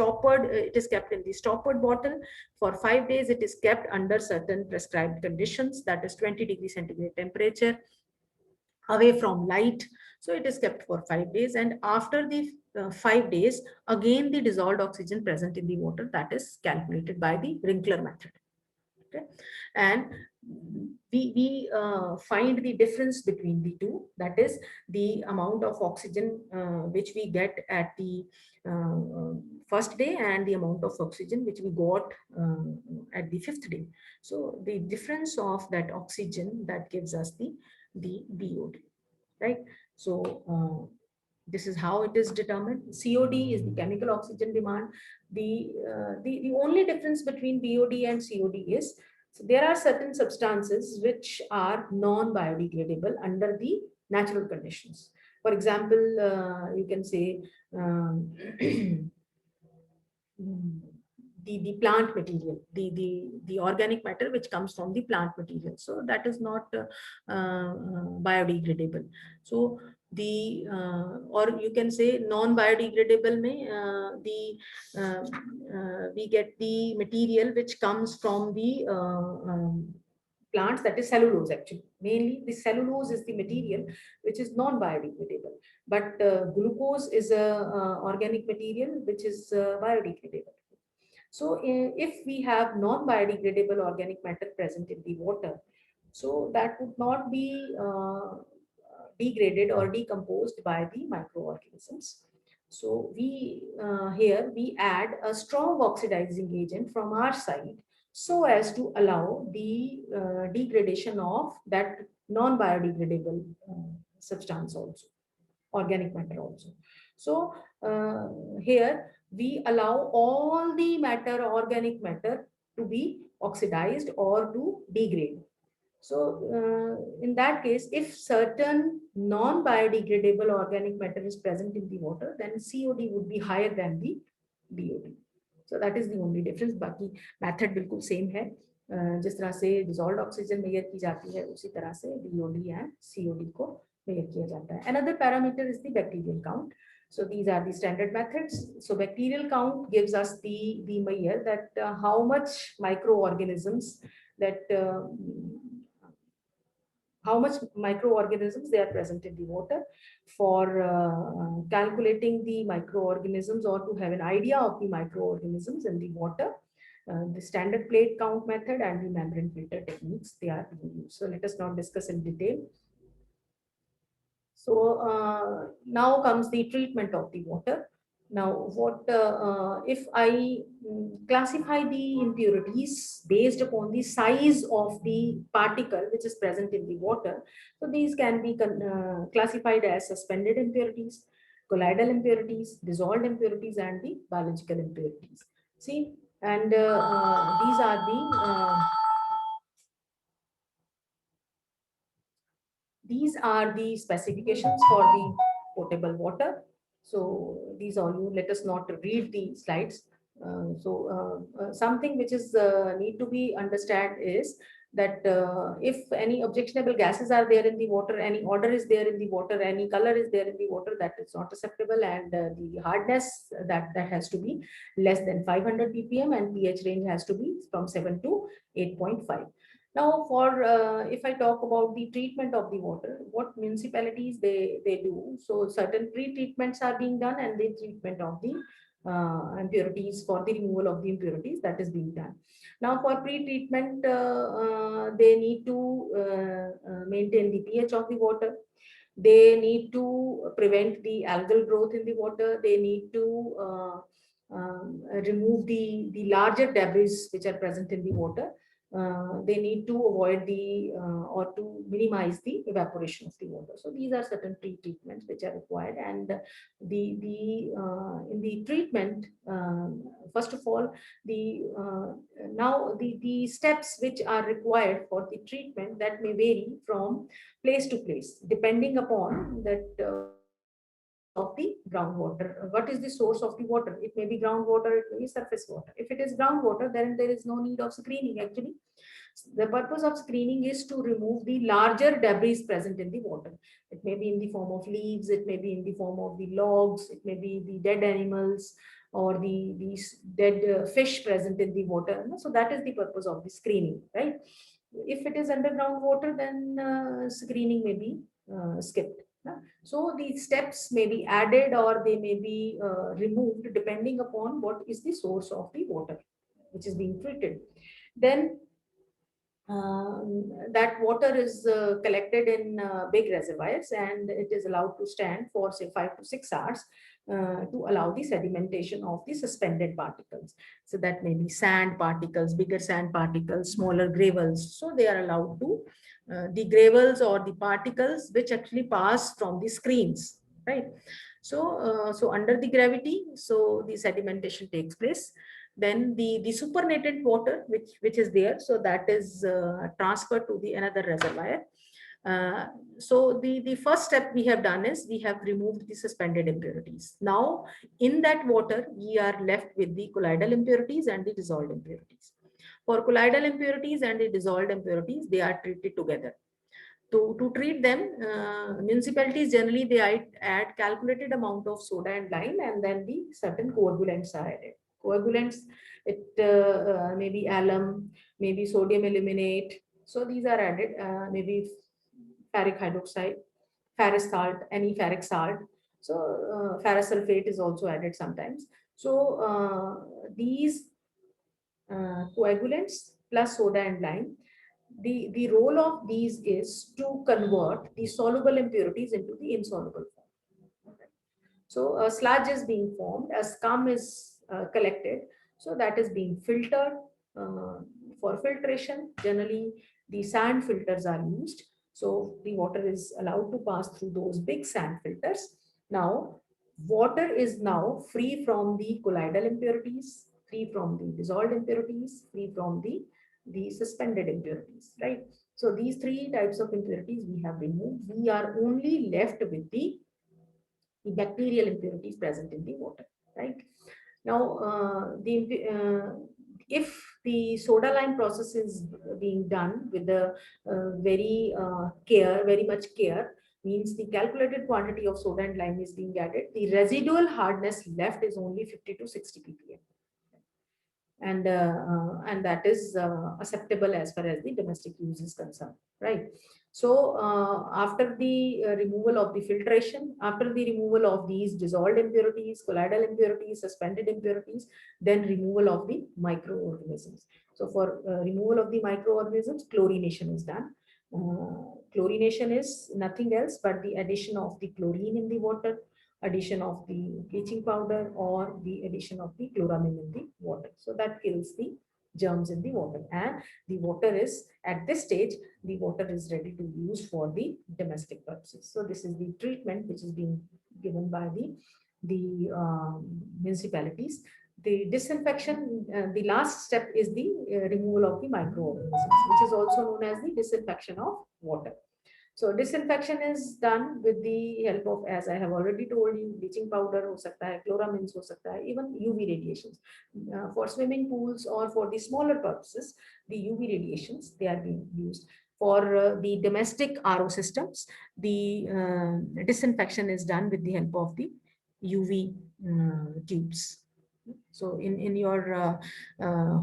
kept in the stoppered bottle for 5 days. It is kept under certain prescribed conditions, that is 20 degrees centigrade temperature, away from light. So it is kept for 5 days, and after the 5 days, again the dissolved oxygen present in the water, that is calculated by the Winkler method. Okay. And we find the difference between the two, that is the amount of oxygen which we get at the first day, and the amount of oxygen which we got at the 5th day. So the difference of that oxygen, that gives us the BOD, right? So this is how it is determined. COD is the chemical oxygen demand. The only difference between BOD and COD is, so there are certain substances which are non-biodegradable under the natural conditions. For example, you can say the plant material, the organic matter which comes from the plant material. So that is not biodegradable. So the or you can say non-biodegradable may we get the material which comes from the plants, that is cellulose. Actually, mainly the cellulose is the material which is non-biodegradable, but glucose is a organic material which is biodegradable. So if we have non-biodegradable organic matter present in the water, so that would not be degraded or decomposed by the microorganisms. So we here we add a strong oxidizing agent from our side so as to allow the degradation of that non-biodegradable substance also, organic matter also. So here we allow all the matter, organic matter, to be oxidized or to degrade. So in that case, if certain non-biodegradable organic matter is present in the water, then COD would be higher than the DOD. So that is the only difference. बाकी method बिल्कुल same है. जिस तरह से dissolved oxygen measure की जाती है, उसी तरह से DOD and COD को measure किया जाता है. Another parameter is the bacterial count. So these are the standard methods. So bacterial count gives us the measure that how much microorganisms that how much microorganisms they are present in the water. For calculating the microorganisms or to have an idea of the microorganisms in the water, the standard plate count method and the membrane filter techniques, they are being used. So let us now discuss in detail. So now comes the treatment of the water. Now, what if I classify the impurities based upon the size of the particle which is present in the water? So these can be classified as suspended impurities, colloidal impurities, dissolved impurities, and the biological impurities. See, and these are the specifications for the potable water. So these all, you let us not read the slides. Something which is need to be understood is that if any objectionable gases are there in the water, any odor is there in the water, any color is there in the water, that is not acceptable, and the hardness that has to be less than 500 ppm, and pH range has to be from 7 to 8.5. Now, for if I talk about the treatment of the water, what municipalities they do. So certain pre-treatments are being done, and the treatment of the impurities, for the removal of the impurities, that is being done. Now, for pre-treatment, they need to maintain the pH of the water. They need to prevent the algal growth in the water. They need to remove the larger debris which are present in the water. They need to avoid the or to minimize the evaporation of the water. So these are certain pre-treatments which are required, and in the treatment, first of all, now the steps which are required for the treatment, that may vary from place to place depending upon that of the groundwater. What is the source of the water? It may be groundwater, it may be surface water. If it is groundwater, then there is no need of screening. Actually, the purpose of screening is to remove the larger debris present in the water. It may be in the form of leaves, it may be in the form of the logs, it may be the dead animals or these dead fish present in the water. So that is the purpose of the screening, right? If it is underground water, then screening may be skipped. So these steps may be added or they may be removed depending upon what is the source of the water which is being treated. Then that water is collected in big reservoirs, and it is allowed to stand for say 5 to 6 hours to allow the sedimentation of the suspended particles. So that may be sand particles, bigger sand particles, smaller gravels. So they are allowed to the gravels or the particles which actually pass from the screens, right? So so under the gravity, so the sedimentation takes place. Then the supernatant water which is there, so that is transferred to the another reservoir. So the first step we have done is we have removed the suspended impurities. Now in that water, we are left with the colloidal impurities and the dissolved impurities. For colloidal impurities and the dissolved impurities, they are treated together. To treat them, municipalities generally they add calculated amount of soda and lime, and then the certain coagulants are added. Coagulants, it maybe alum, maybe sodium aluminate. So these are added, maybe ferric hydroxide, ferrous salt, any ferric salt. So ferrous sulfate is also added sometimes. So these coagulants plus soda and lime, the role of these is to convert the soluble impurities into the insoluble form. So a sludge is being formed, a scum is collected, so that is being filtered. For filtration, generally the sand filters are used, so the water is allowed to pass through those big sand filters. Now water is now free from the colloidal impurities, free from the dissolved impurities, free from the suspended impurities, right? So these three types of impurities we have removed. We are only left with the bacterial impurities present in the water, right? Now, if the soda lime process is being done with the very much care, means the calculated quantity of soda and lime is being added, the residual hardness left is only 50 to 60 ppm. And that is acceptable as far as the domestic use is concerned, right? So after the removal of the filtration, after the removal of these dissolved impurities, colloidal impurities, suspended impurities, then removal of the microorganisms. So for removal of the microorganisms, chlorination is done. Chlorination is nothing else but the addition of the chlorine in the water, addition of the bleaching powder, or the addition of the chloramine in the water. So that kills the germs in the water, and the water is, at this stage, the water is ready to use for the domestic purposes. So this is the treatment which is being given by the municipalities. The disinfection, the last step is the removal of the microorganisms, which is also known as the disinfection of water. So disinfection is done with the help of, as I have already told you, bleaching powder ho sakta hai, chloramines ho sakta hai, even UV radiations. For swimming pools or for the smaller purposes, the UV radiations, they are being used. For the domestic RO systems, the disinfection is done with the help of the UV tubes. So in your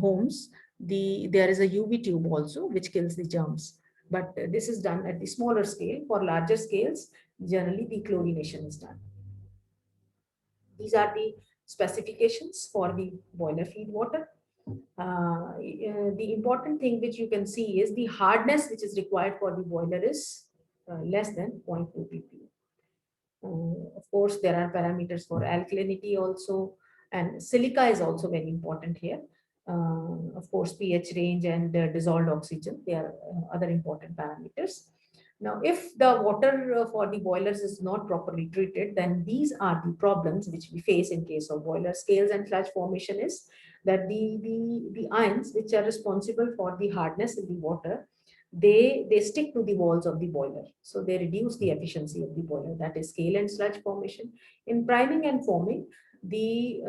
homes, there is a UV tube also which kills the germs. But this is done at the smaller scale. For larger scales, generally the chlorination is done. These are the specifications for the boiler feed water. The important thing which you can see is the hardness which is required for the boiler is less than 0.2 ppm. Of course, there are parameters for alkalinity also, and silica is also very important here. Of course, pH range and dissolved oxygen, they are other important parameters. Now, if the water for the boilers is not properly treated, then these are the problems which we face in case of boiler scales and sludge formation is that the ions which are responsible for the hardness in the water, they stick to the walls of the boiler. So they reduce the efficiency of the boiler, that is scale and sludge formation. In priming and foaming, the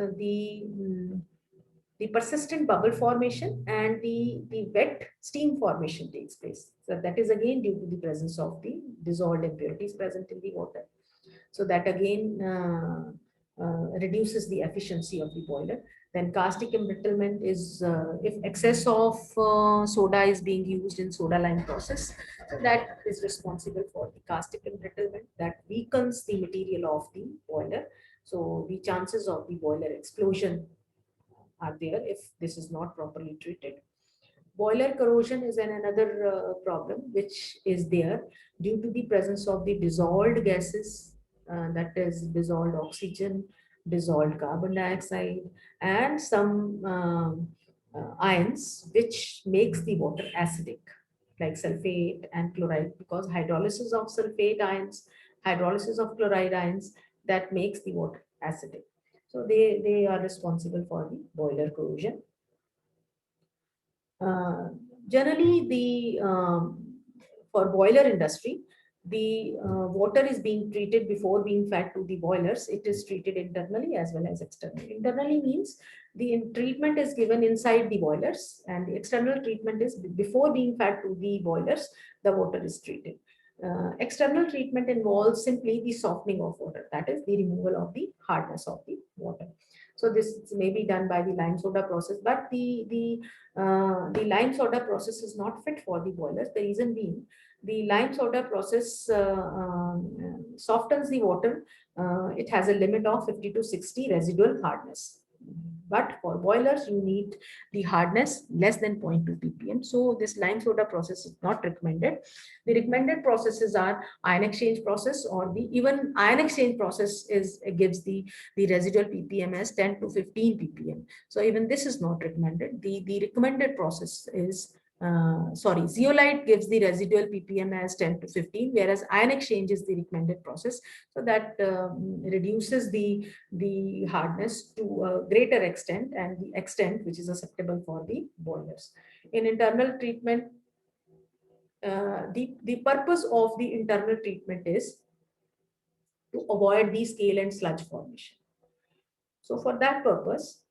persistent bubble formation and the wet steam formation takes place. So that is again due to the presence of the dissolved impurities present in the water. So that again reduces the efficiency of the boiler. Then caustic embrittlement is if excess of soda is being used in soda lime process, so that is responsible for the caustic embrittlement that weakens the material of the boiler. So the chances of the boiler explosion are there if this is not properly treated. Boiler corrosion is another problem which is there due to the presence of the dissolved gases, that is dissolved oxygen, dissolved carbon dioxide, and some ions which makes the water acidic, like sulfate and chloride, because hydrolysis of sulfate ions, hydrolysis of chloride ions, that makes the water acidic. So they are responsible for the boiler corrosion. Generally, for boiler industry, the water is being treated before being fed to the boilers. It is treated internally as well as externally. Internally means the treatment is given inside the boilers, and the external treatment is before being fed to the boilers, the water is treated. External treatment involves simply the softening of water, that is the removal of the hardness of the water. So this may be done by the lime soda process, but the lime soda process is not fit for the boilers. The reason being, the lime soda process softens the water. It has a limit of 50 to 60 residual hardness. But for boilers, you need the hardness less than 0.2 ppm. So this lime soda process is not recommended. The recommended processes are ion exchange process, or the even ion exchange process gives the residual ppm as 10 to 15 ppm. So even this is not recommended. The recommended process is zeolite gives the residual ppm as 10 to 15, whereas ion exchange is the recommended process. So that reduces the hardness to a greater extent, and the extent which is acceptable for the boilers. In internal treatment, the purpose of the internal treatment is to avoid the scale and sludge formation. So for that purpose,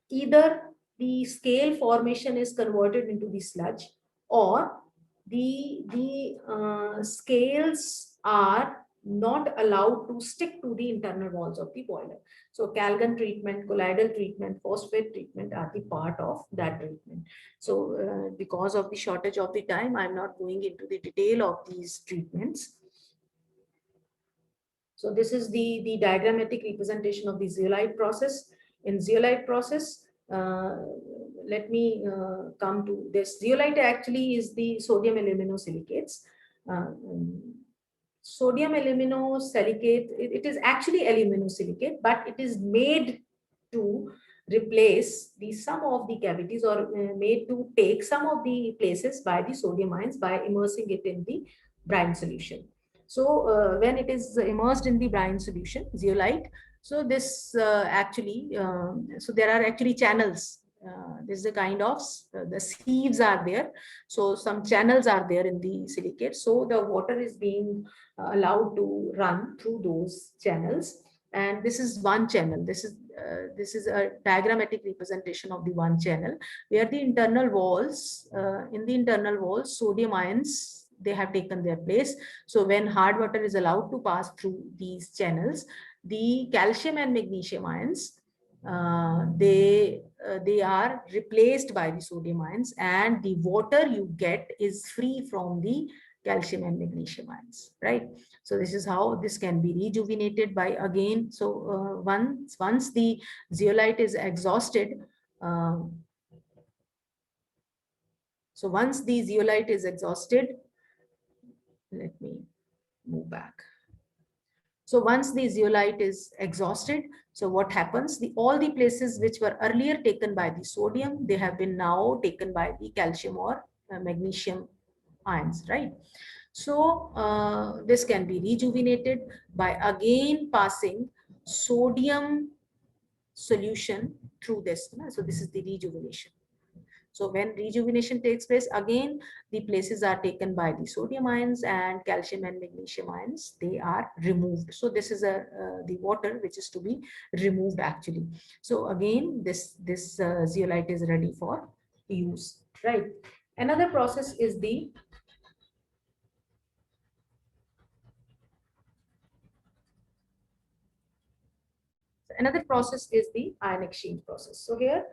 either the scale formation is converted into the sludge, or the scales are not allowed to stick to the internal walls of the boiler. So Calgon treatment, colloidal treatment, phosphate treatment are the part of that treatment. So because of the shortage of the time, I'm not going into the detail of these treatments. So this is the diagrammatic representation of the zeolite process. In zeolite process, let me come to this. Zeolite actually is the sodium aluminosilicates. Sodium aluminosilicate, it is actually aluminosilicate, but it is made to replace the some of the cavities, or made to take some of the places by the sodium ions by immersing it in the brine solution. So when it is immersed in the brine solution, zeolite, so this so there are actually channels. This is a kind of the sieves are there, so some channels are there in the silicate, so the water is being allowed to run through those channels. And this is one channel. This is a diagrammatic representation of the one channel, where the internal walls, in the internal walls, sodium ions, they have taken their place. So when hard water is allowed to pass through these channels, the calcium and magnesium ions, they are replaced by the sodium ions, and the water you get is free from the calcium and magnesium ions, right? So this is how this can be rejuvenated by, again, so once the zeolite is exhausted, so once the zeolite is exhausted, let me move back. So once the zeolite is exhausted, so what happens? All the places which were earlier taken by the sodium, they have been now taken by the calcium or magnesium ions, right? So this can be rejuvenated by again passing sodium solution through this. So this is the rejuvenation. So when rejuvenation takes place, again, the places are taken by the sodium ions, and calcium and magnesium ions, they are removed. So this is the water which is to be removed actually. So again, this zeolite is ready for use, right? Another process is the ion exchange process. So here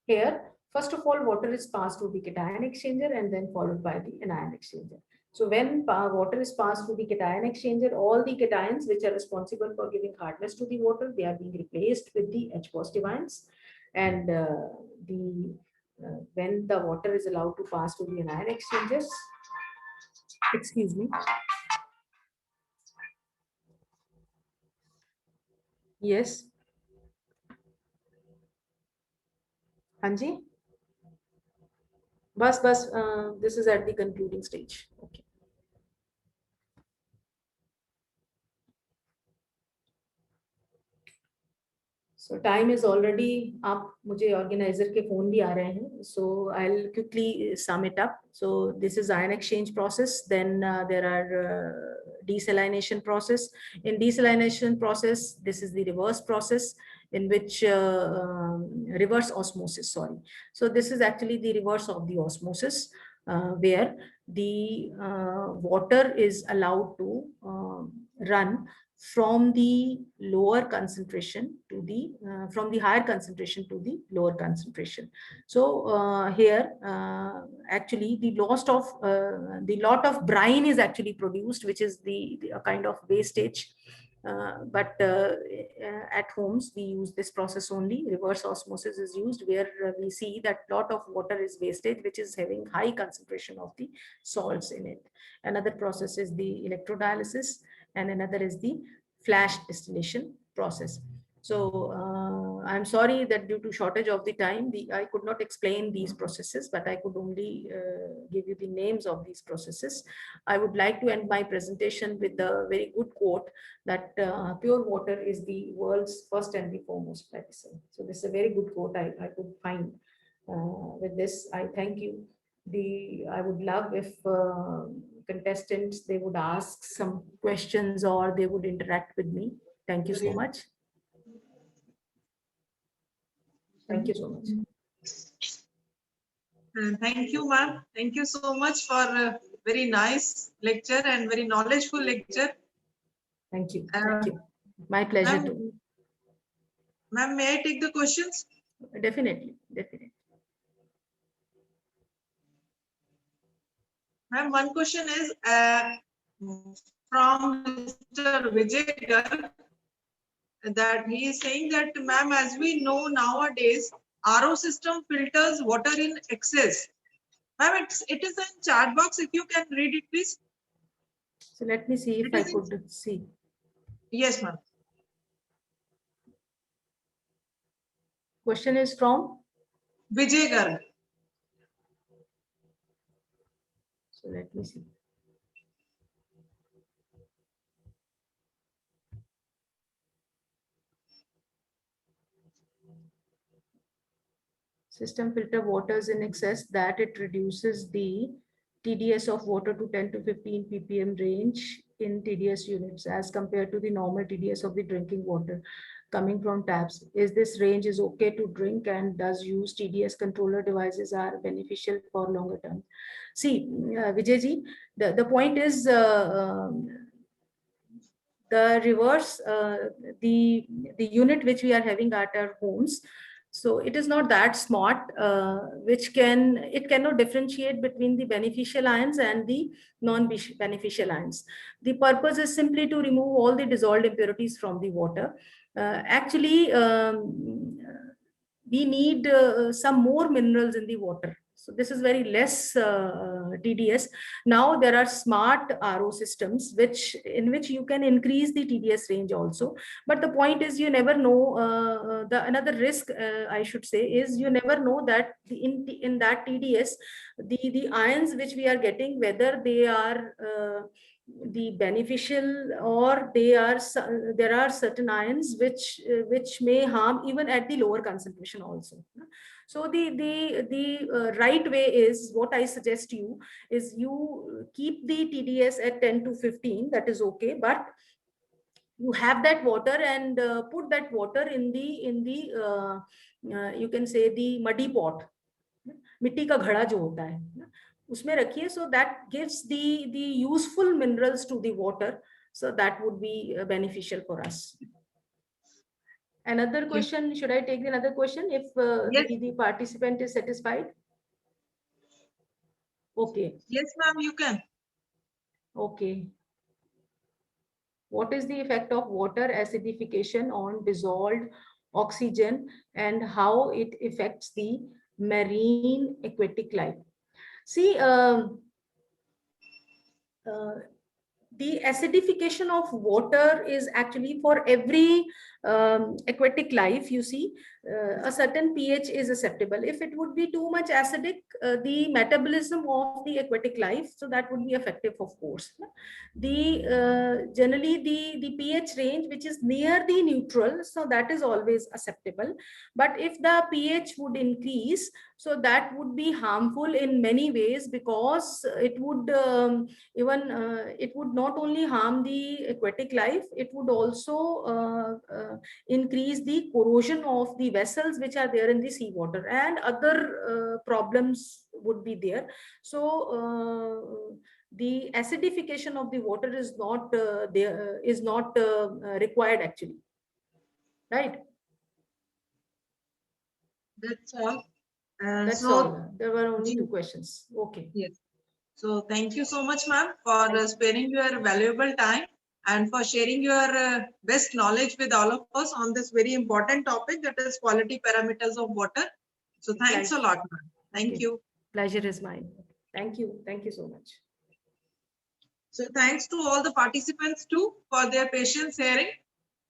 here, first of all, water is passed through the cation exchanger and then followed by the anion exchanger. So when water is passed through the cation exchanger, all the cations which are responsible for giving hardness to the water, they are being replaced with the H positive ions. And when the water is allowed to pass through the anion exchangers, excuse me. Yes. Anji? Bus, this is at the concluding stage. Okay. So time is already up. मुझे organizer के phone भी आ रहे हैं. So I'll quickly sum it up. So this is ion exchange process. Then there are desalination process. In desalination process, this is the reverse process in which reverse osmosis. Sorry. So this is actually the reverse of the osmosis, where the water is allowed to run from the lower concentration to the from the higher concentration to the lower concentration. So here actually the lot of brine is actually produced, which is a kind of wastage. But at homes we use this process only. Reverse osmosis is used, where we see that lot of water is wastage, which is having high concentration of the salts in it. Another process is the electrodialysis, and another is the flash distillation process. So I'm sorry that due to shortage of the time, I could not explain these processes, but I could only give you the names of these processes. I would like to end my presentation with a very good quote that pure water is the world's first and the foremost medicine. So this is a very good quote I could find. With this, I thank you. I would love if contestants, they would ask some questions or they would interact with me. Thank you so much. Thank you so much. Thank you, ma'am. Thank you so much for a very nice lecture and very knowledgeful lecture. Thank you. Thank you. My pleasure Ma'am, too. ma'am, may I take the questions? Definitely, definitely. Ma'am, one question is from Mr. Vijay Garg, that he is saying that, ma'am, as we know nowadays, RO system filters water in excess. Ma'am, it is in chat box. If you can read it, please. So let me see if I could see. Yes, ma'am. Question is from Vijay Garg. So let me see. System filter waters in excess that it reduces the TDS of water to 10 to 15 ppm range in TDS units as compared to the normal TDS of the drinking water coming from taps. Is this range is okay to drink, and does use TDS controller devices are beneficial for longer term? See, Vijayji, the point is the reverse, the unit which we are having at our homes. So it is not that smart, it cannot differentiate between the beneficial ions and the non-beneficial ions. The purpose is simply to remove all the dissolved impurities from the water. Actually, we need some more minerals in the water. So this is very less TDS. Now there are smart RO systems in which you can increase the TDS range also. But the point is, you never know. Another risk, I should say, is you never know that in that TDS, the ions which we are getting, whether they are the beneficial, or there are certain ions which may harm even at the lower concentration also. So the right way is, what I suggest you is, you keep the TDS at 10 to 15, that is okay, but you have that water and put that water in the you can say the muddy pot, मिट्टी का घड़ा जो होता है उसमें रखिए, so that gives the useful minerals to the water, so that would be beneficial for us. Another question, should I take another question if Yes. the participant is satisfied? Okay. Yes, ma'am, you can. Okay. What is the effect of water acidification on dissolved oxygen, and how it affects the marine aquatic life? See, the acidification of water is actually for every aquatic life, you see, a certain pH is acceptable. If it would be too much acidic, the metabolism of the aquatic life, so that would be effective, of course. The generally the pH range which is near the neutral, so that is always acceptable. But if the pH would increase, so that would be harmful in many ways, because it would it would not only harm the aquatic life, it would also increase the corrosion of the vessels which are there in the seawater, and other problems would be there. So the acidification of the water is not required actually, right? That's all. That's So, all. There were only Ji. 2 questions. Okay. yes. So thank you so much, ma'am, for sparing your valuable time and for sharing your best knowledge with all of us on this very important topic, that is quality parameters of water. So thanks a lot, ma'am. Thank Okay. you. Pleasure is mine. Thank you. Thank you so much. So thanks to all the participants too for their patience hearing.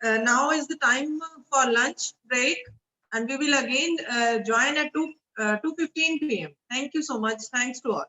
Now is the time for lunch break, and we will again join at 2:15 p.m. Thank you so much. Thanks to all.